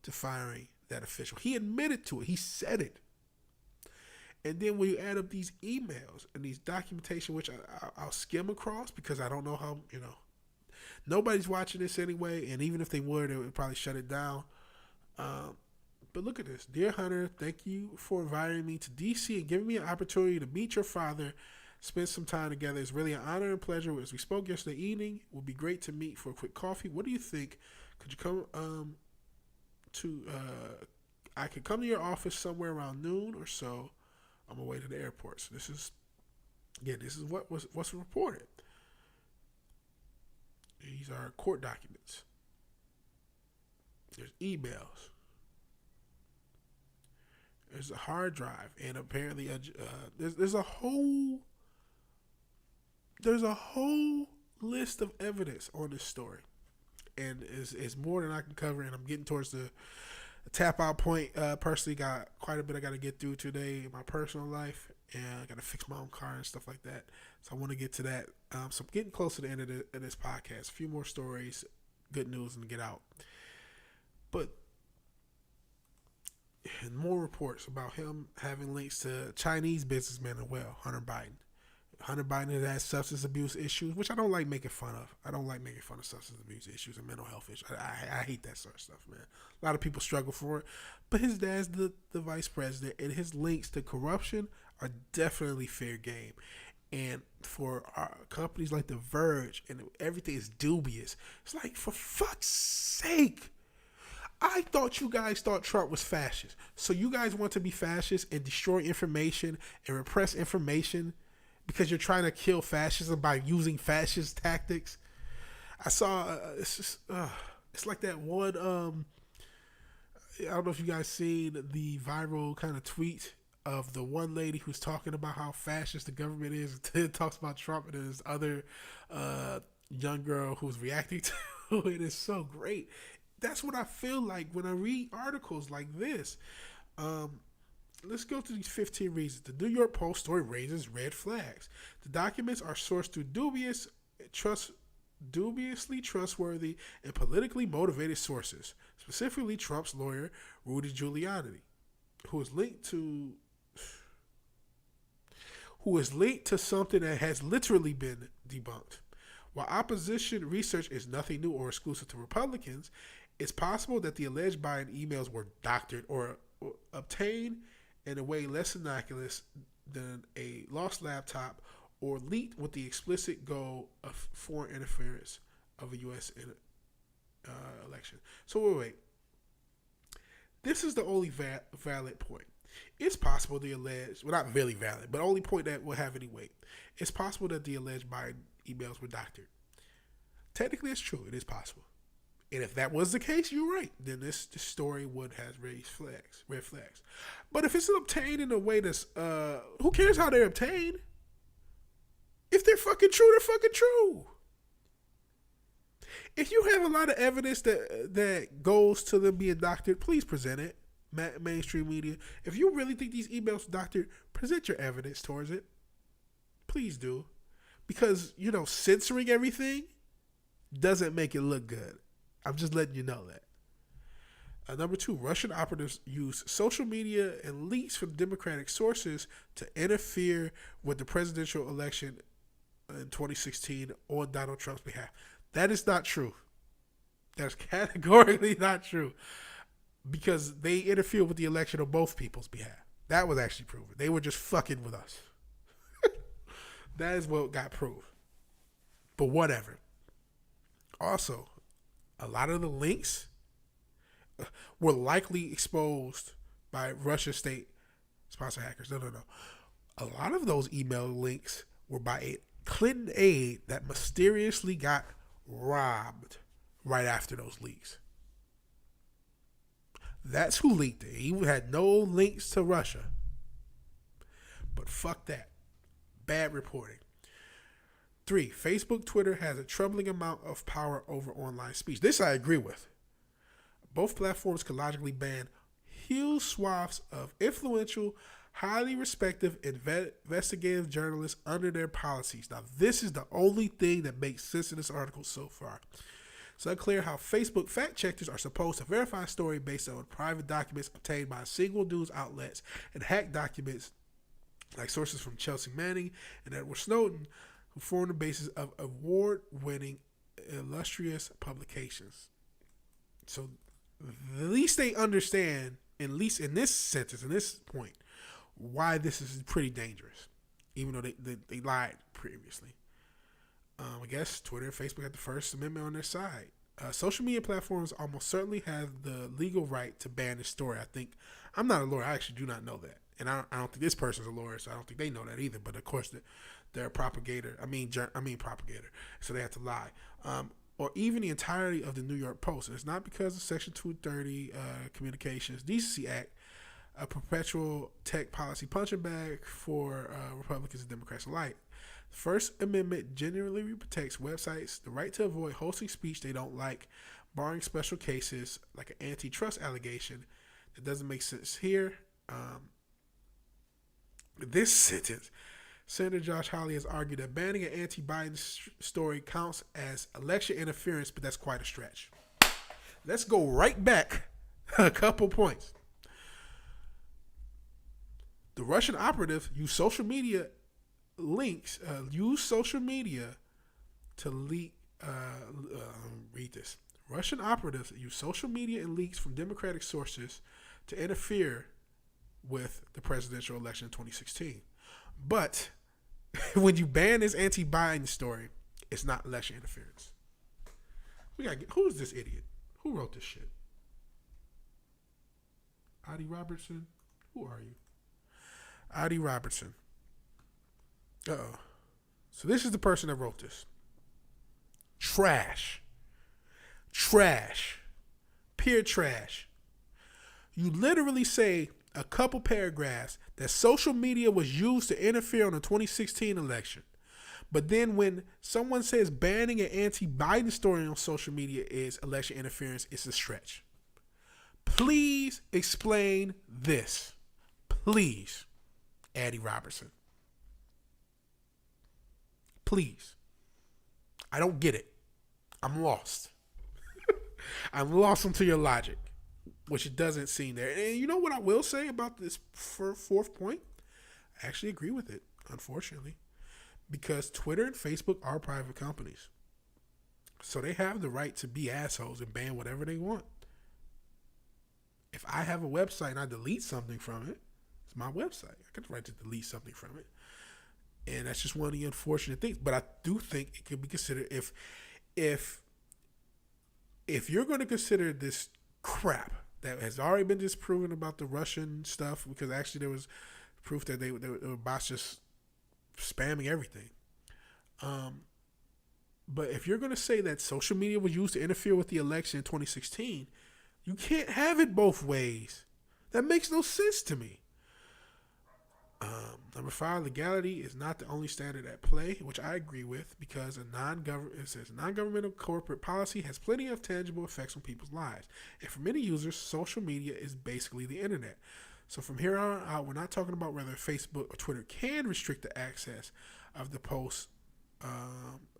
to firing that official? He admitted to it. He said it. And then when you add up these emails and these documentation, which I'll skim across because I don't know how, nobody's watching this anyway. And even if they were, they would probably shut it down. But look at this. Dear Hunter, thank you for inviting me to D.C. and giving me an opportunity to meet your father, spend some time together. It's really an honor and pleasure. As we spoke yesterday evening, it would be great to meet for a quick coffee. What do you think? Could you come I could come to your office somewhere around noon or so on my way to the airport. So this is what's reported. These are court documents. There's emails. There's a hard drive, and apparently there's a whole list of evidence on this story, and it's more than I can cover. And I'm getting towards Tap out point. Personally, got quite a bit I got to get through today in my personal life, and I got to fix my own car and stuff like that. So I want to get to that. So I'm getting close to the end of this podcast. A few more stories, good news, and get out. But and more reports about him having links to Chinese businessmen as well, Hunter Biden. Hunter Biden has had substance abuse issues, which I don't like making fun of. I don't like making fun of substance abuse issues and mental health issues. I hate that sort of stuff, man. A lot of people struggle for it. But his dad's the vice president, and his links to corruption are definitely fair game. And for companies like The Verge, and everything is dubious. It's like, for fuck's sake. I thought you guys thought Trump was fascist. So you guys want to be fascist and destroy information and repress information because you're trying to kill fascism by using fascist tactics. I saw it's like that one. I don't know if you guys seen the viral kind of tweet of the one lady who's talking about how fascist the government is. It talks about Trump, and there's other young girl who's reacting to it. It's so great. That's what I feel like when I read articles like this. Let's go to these 15 reasons. The New York Post story raises red flags. The documents are sourced through dubiously trustworthy and politically motivated sources, specifically Trump's lawyer, Rudy Giuliani, who is linked to something that has literally been debunked. While opposition research is nothing new or exclusive to Republicans, it's possible that the alleged Biden emails were doctored or obtained in a way less innocuous than a lost laptop or leaked with the explicit goal of foreign interference of a U.S. election. So wait. This is the only valid point. It's possible the alleged, well, not really valid, but only point that will have any weight. It's possible that the alleged Biden emails were doctored. Technically, it's true. It is possible. And if that was the case, you're right. Then this story would have raised red flags. But if it's obtained in a way that's, who cares how they're obtained? If they're fucking true, they're fucking true. If you have a lot of evidence that goes to them being doctored, please present it. Mainstream media. If you really think these emails were doctored, present your evidence towards it. Please do. Because, censoring everything doesn't make it look good. I'm just letting you know that. Number 2, Russian operatives use social media and leaks from Democratic sources to interfere with the presidential election in 2016 on Donald Trump's behalf. That is not true. That's categorically not true. Because they interfered with the election on both people's behalf. That was actually proven. They were just fucking with us. That is what got proved. But whatever. Also, a lot of the links were likely exposed by Russian state-sponsored hackers. No. A lot of those email links were by a Clinton aide that mysteriously got robbed right after those leaks. That's who leaked it. He had no links to Russia. But fuck that. Bad reporting. 3, Facebook, Twitter has a troubling amount of power over online speech. This I agree with. Both platforms could logically ban huge swaths of influential, highly respected investigative journalists under their policies. Now, this is the only thing that makes sense in this article so far. It's unclear how Facebook fact-checkers are supposed to verify a story based on private documents obtained by single news outlets and hacked documents like sources from Chelsea Manning and Edward Snowden, who form the basis of award-winning illustrious publications. So at least they understand, at least in this sentence, in this point, why this is pretty dangerous, even though they lied previously. I guess Twitter and Facebook had the First Amendment on their side. Social media platforms almost certainly have the legal right to ban this story. I'm not a lawyer. I actually do not know that. And I don't think this person's a lawyer, so I don't think they know that either. But of course, they're a propagator. Propagator. So they have to lie. Or even the entirety of the New York Post. And it's not because of Section 230 Communications Decency Act, a perpetual tech policy punching bag for Republicans and Democrats alike. First Amendment generally protects websites the right to avoid hosting speech they don't like, barring special cases like an antitrust allegation that doesn't make sense here. This sentence, Senator Josh Hawley has argued that banning an anti-Biden story counts as election interference, but that's quite a stretch. Let's go right back a couple points. The Russian operative used social media links, to leak. Read this. Russian operatives use social media and leaks from Democratic sources to interfere with the presidential election in 2016. But when you ban this anti-Biden story, it's not election interference. Who's this idiot? Who wrote this shit? Adi Robertson? Who are you? Adi Robertson. Uh-oh. So this is the person that wrote this. Trash. Pure trash. You literally say a couple paragraphs that social media was used to interfere on the 2016 election. But then when someone says banning an anti-Biden story on social media is election interference, it's a stretch. Please explain this. Please, Adi Robertson. Please. I don't get it. I'm lost. I'm lost into your logic, which it doesn't seem there. And you know what I will say about this fourth point? I actually agree with it, unfortunately, because Twitter and Facebook are private companies. So they have the right to be assholes and ban whatever they want. If I have a website and I delete something from it, it's my website. I got the right to delete something from it. And that's just one of the unfortunate things. But I do think it could be considered if you're going to consider this crap that has already been disproven about the Russian stuff, because actually there was proof that they were bots just spamming everything. But if you're going to say that social media was used to interfere with the election in 2016, you can't have it both ways. That makes no sense to me. Number 5, legality is not the only standard at play, which I agree with, because it says non-governmental corporate policy has plenty of tangible effects on people's lives. And for many users, social media is basically the internet. So from here on out, we're not talking about whether Facebook or Twitter can restrict the access of the posts,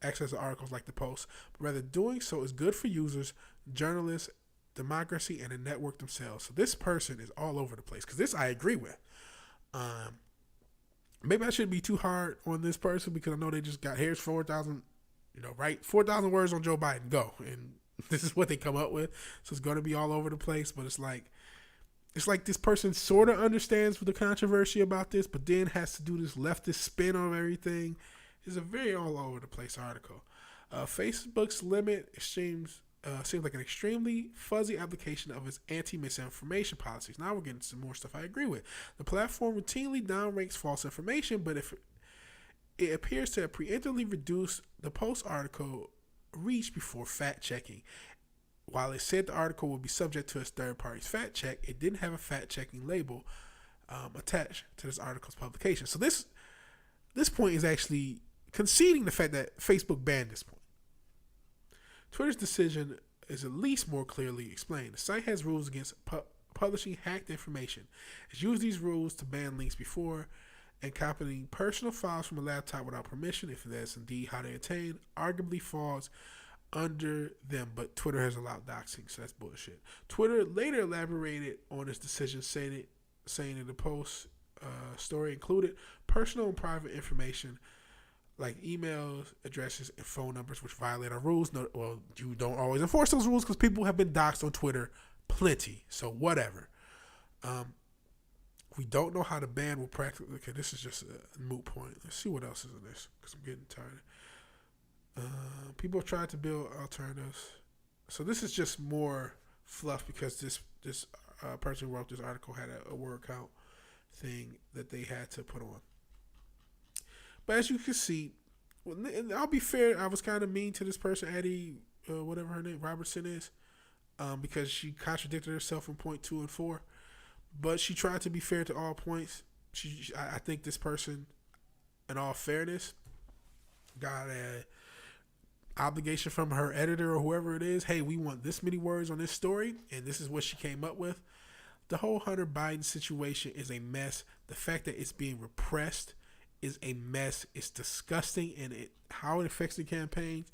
access to articles like the posts, but rather doing so is good for users, journalists, democracy, and the network themselves. So this person is all over the place, because this I agree with. Maybe I shouldn't be too hard on this person, because I know they just got, here's 4,000, 4,000 words on Joe Biden, go. And this is what they come up with. So it's going to be all over the place, but it's like this person sort of understands the controversy about this, but then has to do this leftist spin on everything. It's a very all over the place article. Facebook's limit seems like an extremely fuzzy application of its anti-misinformation policies. Now we're getting some more stuff I agree with. The platform routinely downranks false information, but if it appears to have preemptively reduced the post article reach before fact-checking. While it said the article would be subject to its third party's fact check, it didn't have a fact-checking label attached to this article's publication. So this point is actually conceding the fact that Facebook banned this point. Twitter's decision is at least more clearly explained. The site has rules against publishing hacked information. It's used these rules to ban links before, and copying personal files from a laptop without permission, if that's indeed how they attain, arguably falls under them. But Twitter has allowed doxing, so that's bullshit. Twitter later elaborated on its decision, saying in the post story included personal and private information like emails, addresses, and phone numbers, which violate our rules. No, well, you don't always enforce those rules because people have been doxed on Twitter plenty. So whatever. We don't know how the ban will practically. Okay, this is just a moot point. Let's see what else is in this, because I'm getting tired. People have tried to build alternatives. So this is just more fluff, because this person who wrote this article had a word count thing that they had to put on. But as you can see, and I'll be fair, I was kind of mean to this person, Addie, whatever her name, Robertson is, because she contradicted herself in point 2 and 4. But she tried to be fair to all points. I think this person, in all fairness, got obligation from her editor or whoever it is. Hey, we want this many words on this story, and this is what she came up with. The whole Hunter Biden situation is a mess. The fact that it's being repressed is a mess. It's disgusting, and how it affects the campaigns.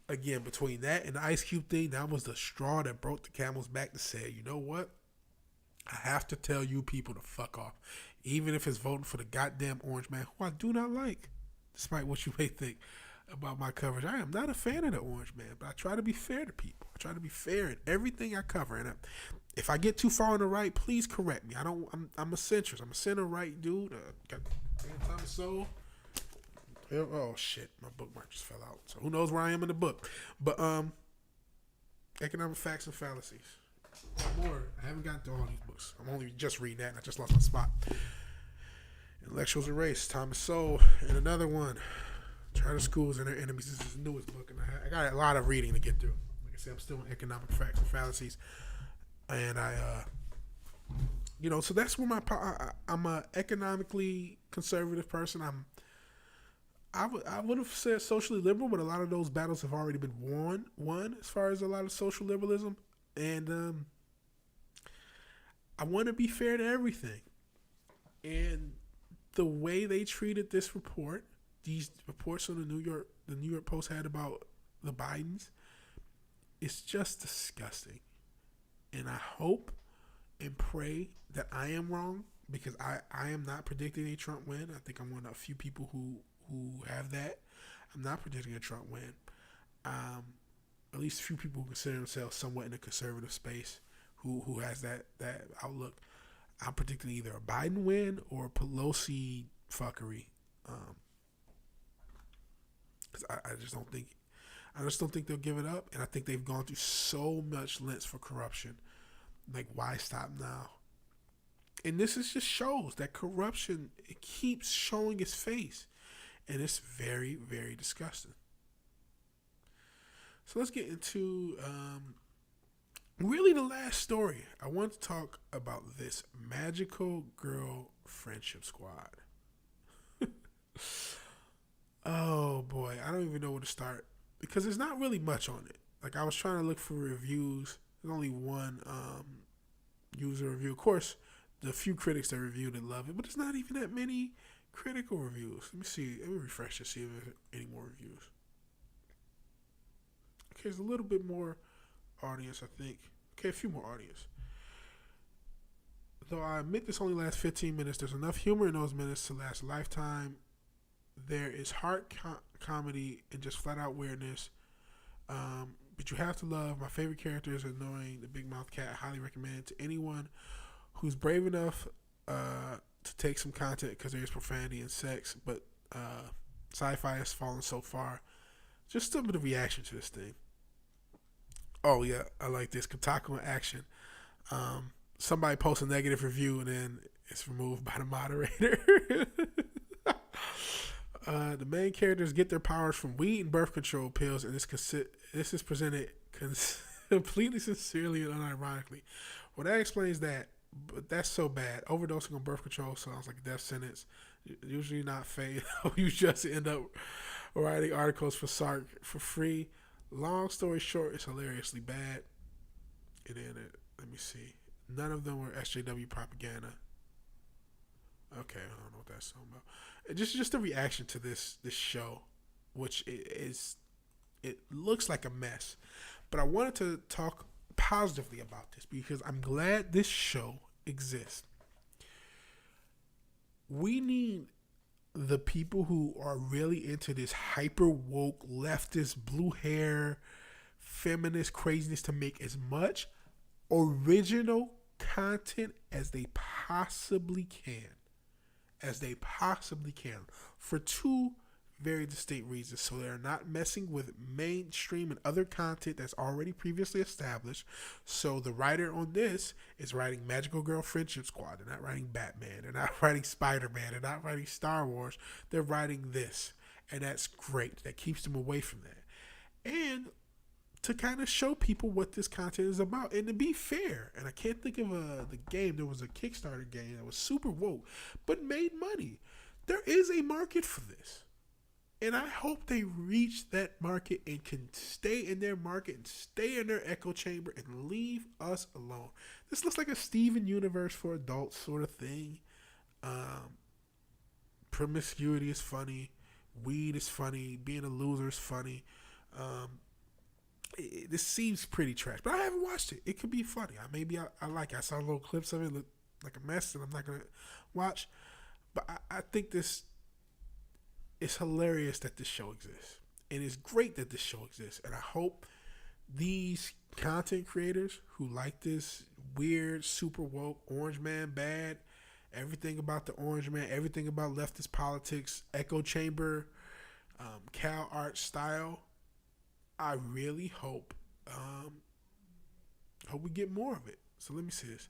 Again, between that and the Ice Cube thing, that was the straw that broke the camel's back to say, you know what? I have to tell you people to fuck off. Even if it's voting for the goddamn orange man, who I do not like, despite what you may think about my coverage. I am not a fan of the orange man, but I try to be fair to people. I try to be fair in everything I cover. And if I get too far on the right, please correct me. I'm a centrist. I'm a center-right dude. Got Thomas Sowell. Oh shit, my bookmark just fell out. So who knows where I am in the book? But economic facts and fallacies. More. I haven't gotten to all these books. I'm only just reading that, and I just lost my spot. Intellectuals Erased, Thomas Sowell, and another one. Charter Schools and Their Enemies. This is the newest book, and I got a lot of reading to get through. Like I said, I'm still in economic facts and fallacies, and so that's where I'm a economically conservative person. I would have said socially liberal, but a lot of those battles have already been won as far as a lot of social liberalism. And I want to be fair to everything. And the way they treated this report, these reports on the New York Post had about the Bidens, it's just disgusting. And I hope and pray that I am wrong, because I am not predicting a Trump win. I think I'm one of a few people who have that. I'm not predicting a Trump win. At least a few people who consider themselves somewhat in a conservative space who has that outlook. I'm predicting either a Biden win or a Pelosi fuckery. Because I just don't think they'll give it up, and I think they've gone through so much lengths for corruption. Like, why stop now? And this just shows that corruption, it keeps showing its face. And it's very, very disgusting. So let's get into really the last story. I want to talk about this Magical Girl Friendship Squad. Oh boy, I don't even know where to start, because there's not really much on it. Like, I was trying to look for reviews. There's only one user review. Of course, the few critics that reviewed it love it, but there's not even that many critical reviews. Let me see. Let me refresh to see if there's any more reviews. Okay, there's a little bit more audience, I think. Okay, a few more audience. Though I admit this only lasts 15 minutes, there's enough humor in those minutes to last a lifetime. There is heart comedy and just flat out weirdness. But you have to love. My favorite character is annoying, the big mouth cat. I highly recommend it to anyone who's brave enough to take some content, because there is profanity and sex, but sci-fi has fallen so far. Just a bit of reaction to this thing. Oh yeah, I like this. Kotaku in action. Somebody posts a negative review and then it's removed by the moderator. The main characters get their powers from weed and birth control pills, and this is presented completely sincerely and unironically. Well, that explains that. But that's so bad. Overdosing on birth control sounds like a death sentence. Usually not fatal. You just end up writing articles for Sark for free. Long story short, it's hilariously bad. And then, let me see. None of them were SJW propaganda. Okay, I don't know what that's talking about. Just a reaction to this show, which it looks like a mess. But I wanted to talk positively about this because I'm glad this show exists. We need the people who are really into this hyper woke leftist blue hair feminist craziness to make as much original content as they possibly can. For two very distinct reasons. So they're not messing with mainstream and other content that's already previously established. So the writer on this is writing Magical Girl Friendship Squad. They're not writing Batman. They're not writing Spider-Man. They're not writing Star Wars. They're writing this. And that's great. That keeps them away from that. And to kind of show people what this content is about. And to be fair, and I can't think of the game. There was a Kickstarter game that was super woke, but made money. There is a market for this. And I hope they reach that market and can stay in their market and stay in their echo chamber and leave us alone. This looks like a Steven Universe for adults sort of thing. Promiscuity is funny. Weed is funny. Being a loser is funny. This seems pretty trash, but I haven't watched it. It could be funny. I like it. I saw little clips of it. Look like a mess that I'm not going to watch. But I think this it's hilarious that this show exists. And it's great that this show exists. And I hope these content creators who like this weird, super woke, Orange Man bad, everything about the Orange Man, everything about leftist politics, echo chamber, Cal art style, I really hope we get more of it. So let me see this.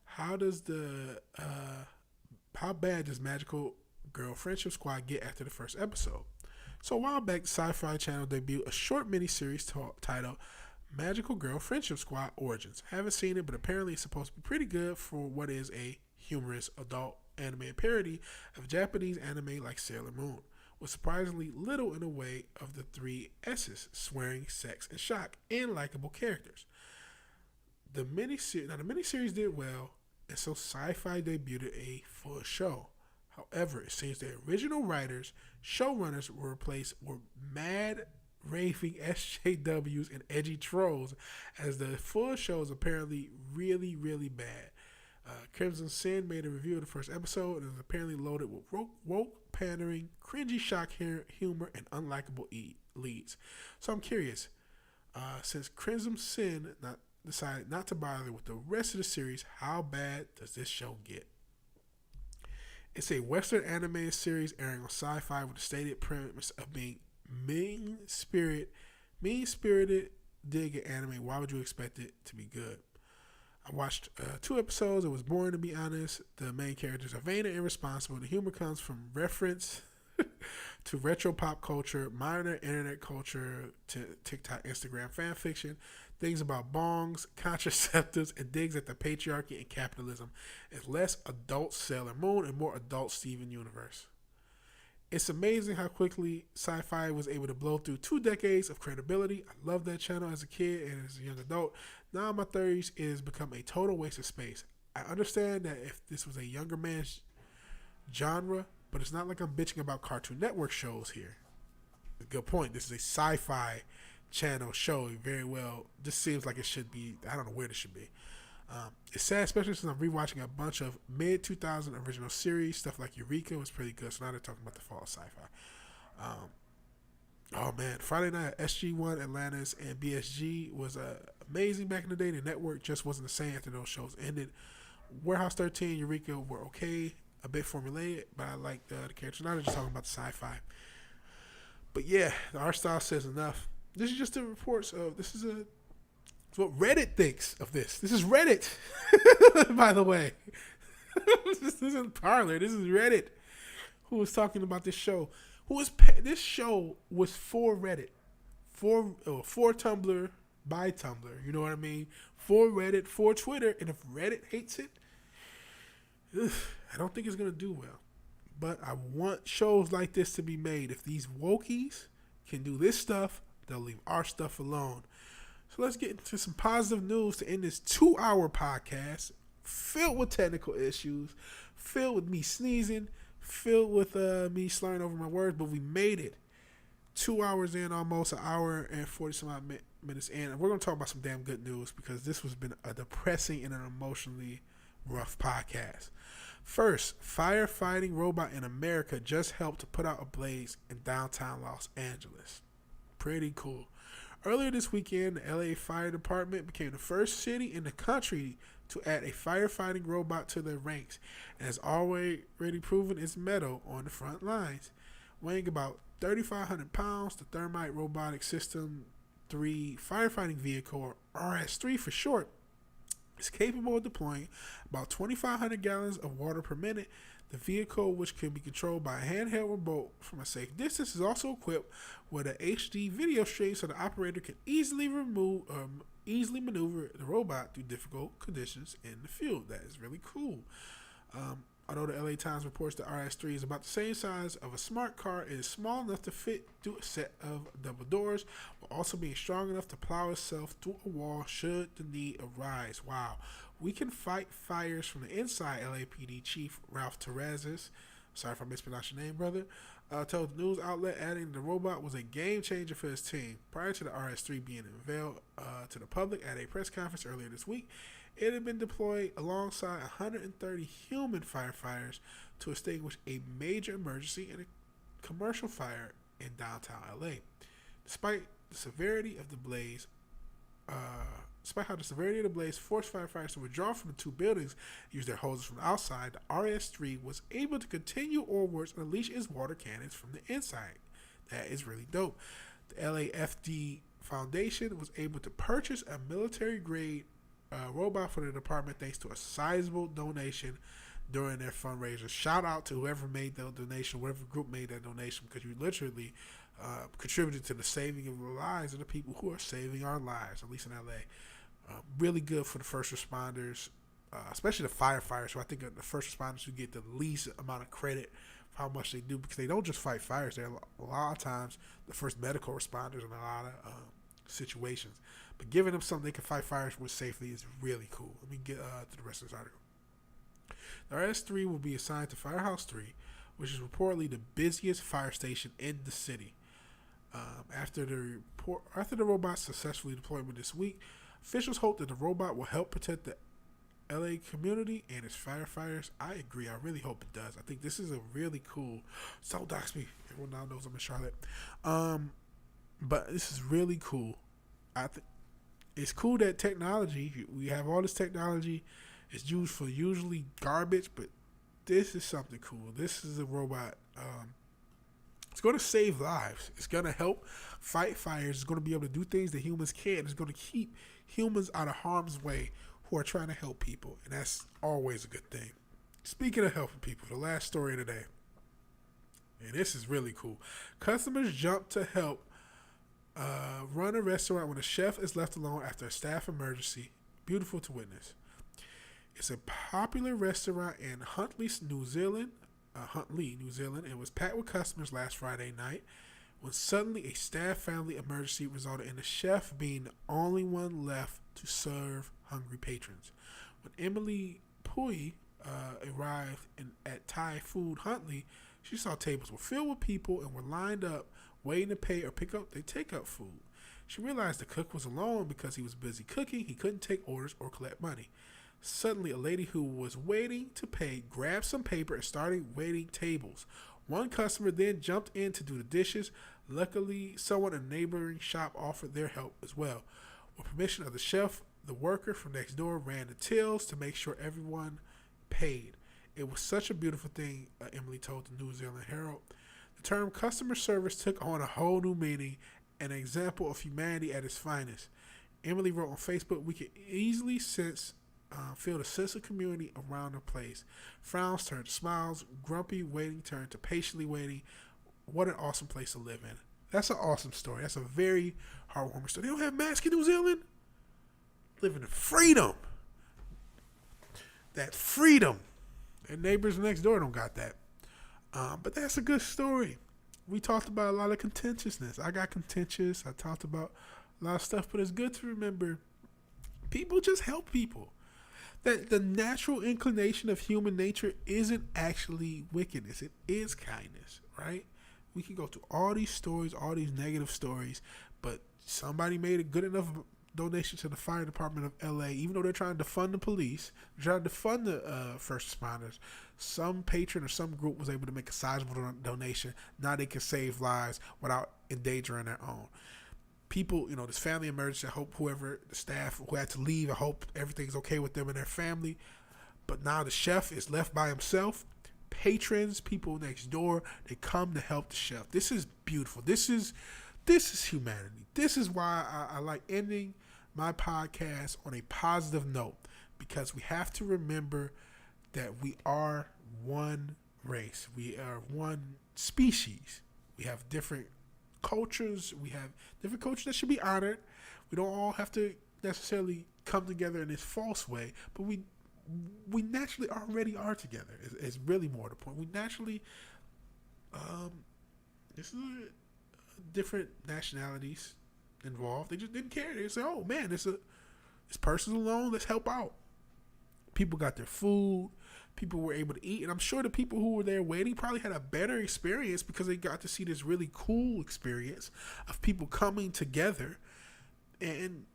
How bad does Magical Girl Friendship Squad get after the first episode? So a while back, Sci-Fi Channel debuted a short miniseries titled Magical Girl Friendship Squad Origins. Haven't seen it, but apparently it's supposed to be pretty good for what is a humorous adult anime parody of Japanese anime like Sailor Moon, with surprisingly little in the way of the three S's: swearing, sex, and shock, and likable characters. The miniseries did well, and so Sci-Fi debuted a full show. However, it seems the original writers, showrunners were replaced with mad, raving SJWs and edgy trolls, as the full show is apparently really, really bad. Crimson Sin made a review of the first episode and is apparently loaded with woke pandering, cringy shock humor, and unlikable leads. So I'm curious, since Crimson Sin decided not to bother with the rest of the series, how bad does this show get? It's a Western animated series airing on Sci-Fi with the stated premise of being mean-spirited dig at anime. Why would you expect it to be good? I watched 2 episodes. It was boring, to be honest. The main characters are vain and irresponsible. The humor comes from reference to retro pop culture, modern internet culture, to TikTok, Instagram fan fiction, things about bongs, contraceptives, and digs at the patriarchy and capitalism. It's less adult Sailor Moon and more adult Steven Universe. It's amazing how quickly Sci-Fi was able to blow through 2 decades of credibility. I loved that channel as a kid and as a young adult. Now in my 30s, it has become a total waste of space. I understand that if this was a younger man's genre, but it's not like I'm bitching about Cartoon Network shows here. A good point. This is a Sci-Fi channel show. Very well. This seems like it should be. I don't know where this should be. It's sad, especially since I'm rewatching a bunch of mid-2000 original series. Stuff like Eureka was pretty good. So now they're talking about the fall of Sci-Fi. Oh man, Friday Night SG1, Atlantis, and BSG was amazing back in the day. The network just wasn't the same after those shows ended. Warehouse 13, Eureka were okay, a bit formulaic, but I liked the characters. Now they're just talking about the Sci-Fi. But yeah, the art style says enough. This is just the reports of it's what Reddit thinks of this. This is Reddit, by the way. This isn't Parler. This is Reddit who was talking about this show. This show was for Reddit, for Tumblr, by Tumblr. You know what I mean? For Reddit, for Twitter. And if Reddit hates it, I don't think it's gonna do well. But I want shows like this to be made. If these wokies can do this stuff, they'll leave our stuff alone. So let's get into some positive news to end this 2-hour podcast filled with technical issues, filled with me sneezing, filled with me slurring over my words, but we made it. 2 hours in, almost an hour and 40-some-odd minutes in. And we're going to talk about some damn good news because this has been a depressing and an emotionally rough podcast. First, firefighting robot in America just helped to put out a blaze in downtown Los Angeles. Pretty cool. Earlier this weekend, the LA Fire Department became the first city in the country to add a firefighting robot to their ranks and has already proven its mettle on the front lines. Weighing about 3,500 pounds, the Thermite Robotic System 3 firefighting vehicle, or RS3 for short, is capable of deploying about 2,500 gallons of water per minute. The vehicle, which can be controlled by a handheld remote from a safe distance, is also equipped with an HD video stream so the operator can easily maneuver the robot through difficult conditions in the field. That is really cool. Although the LA Times reports the RS3 is about the same size of a smart car, it is small enough to fit through a set of double doors, while also being strong enough to plow itself through a wall should the need arise. Wow. We can fight fires from the inside, LAPD Chief Ralph Terrazas, sorry if I mispronounced your name, brother, told the news outlet, adding the robot was a game changer for his team. Prior to the RS3 being unveiled to the public at a press conference earlier this week, it had been deployed alongside 130 human firefighters to extinguish a major emergency in a commercial fire in downtown LA. Despite the severity of the blaze, forced firefighters to withdraw from the two buildings, use their hoses from the outside, the RS3 was able to continue onwards and unleash its water cannons from the inside. That is really dope. The LAFD Foundation was able to purchase a military-grade robot for the department thanks to a sizable donation during their fundraiser. Shout out to whoever made that donation, whatever group made that donation, because you literally contributed to the saving of the lives of the people who are saving our lives, at least in LA. Really good for the first responders, especially the firefighters, who I think are the first responders who get the least amount of credit for how much they do, because they don't just fight fires. They're a lot of times the first medical responders in a lot of situations. But giving them something they can fight fires with safely is really cool. Let me get to the rest of this article. The RS3 will be assigned to Firehouse 3, which is reportedly the busiest fire station in the city. After the robot's successfully deployment this week, officials hope that the robot will help protect the LA community and its firefighters. I agree. I really hope it does. I think this is a really cool. So dox me. Everyone now knows I'm in Charlotte. But this is really cool. I think it's cool that we have all this technology. It's used for usually garbage, but this is something cool. This is a robot. It's going to save lives. It's going to help fight fires. It's going to be able to do things that humans can't. It's going to keep humans out of harm's way who are trying to help people, and that's always a good thing. Speaking of helping people, the last story of the day, and this is really cool. Customers jump to help run a restaurant when a chef is left alone after a staff emergency. Beautiful to witness. It's a popular restaurant in Huntly, New Zealand. It was packed with customers last Friday night when suddenly a staff family emergency resulted in the chef being the only one left to serve hungry patrons. When Emily Pui arrived at Thai Food Huntly, she saw tables were filled with people and were lined up waiting to pay or pick up their takeout food. She realized the cook was alone because he was busy cooking. He couldn't take orders or collect money. Suddenly, a lady who was waiting to pay grabbed some paper and started waiting tables. One customer then jumped in to do the dishes. Luckily, someone in a neighboring shop offered their help as well. With permission of the chef, the worker from next door ran the tills to make sure everyone paid. It was such a beautiful thing, Emily told the New Zealand Herald. The term customer service took on a whole new meaning, an example of humanity at its finest. Emily wrote on Facebook, "We can easily feel the sense of community around the place. Frowns turned to smiles, grumpy waiting turned to patiently waiting. What an awesome place to live in." That's an awesome story. That's a very heartwarming story. They don't have masks in New Zealand? Living in freedom. That freedom. Their neighbors next door don't got that. But that's a good story. We talked about a lot of contentiousness. I got contentious. I talked about a lot of stuff, but it's good to remember people just help people. That the natural inclination of human nature isn't actually wickedness. It is kindness, right? We can go through all these stories, all these negative stories, but somebody made a good enough donation to the fire department of LA, even though they're trying to fund the police, trying to fund the first responders. Some patron or some group was able to make a sizable donation. Now they can save lives without endangering their own. People, this family emergency, I hope whoever, the staff who had to leave, I hope everything's okay with them and their family. But now the chef is left by himself. Patrons, people next door, they come to help the chef. This is beautiful. This is humanity. This is why I like ending my podcast on a positive note, because we have to remember that we are one race. We are one species. We have different cultures. We have different cultures that should be honored. We don't all have to necessarily come together in this false way, but we naturally already are together. It's really more the point. We naturally, this is different nationalities involved. They just didn't care. They said, "Oh man, this person's alone. Let's help out." People got their food. People were able to eat, and I'm sure the people who were there waiting probably had a better experience because they got to see this really cool experience of people coming together, and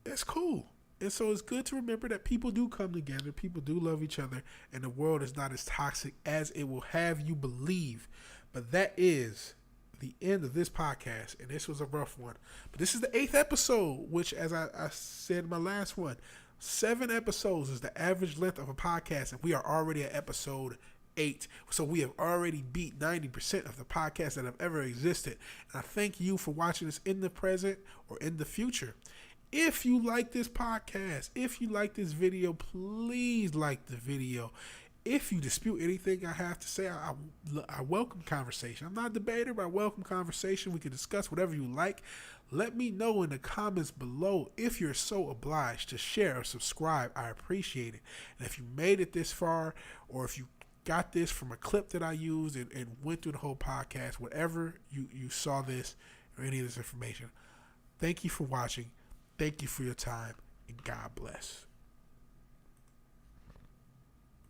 that's cool. And so it's good to remember that people do come together, people do love each other, and the world is not as toxic as it will have you believe. But that is the end of this podcast, and this was a rough one. But this is the 8th episode, which, as I said in my last one, 7 episodes is the average length of a podcast, and we are already at episode 8. So we have already beat 90% of the podcasts that have ever existed. And I thank you for watching this in the present or in the future. If you like this podcast, if you like this video, please like the video. If you dispute anything I have to say, I welcome conversation. I'm not a debater, but I welcome conversation. We can discuss whatever you like. Let me know in the comments below if you're so obliged to share or subscribe. I appreciate it. And if you made it this far, or if you got this from a clip that I used and went through the whole podcast, whatever you saw this or any of this information, thank you for watching. Thank you for your time, and God bless.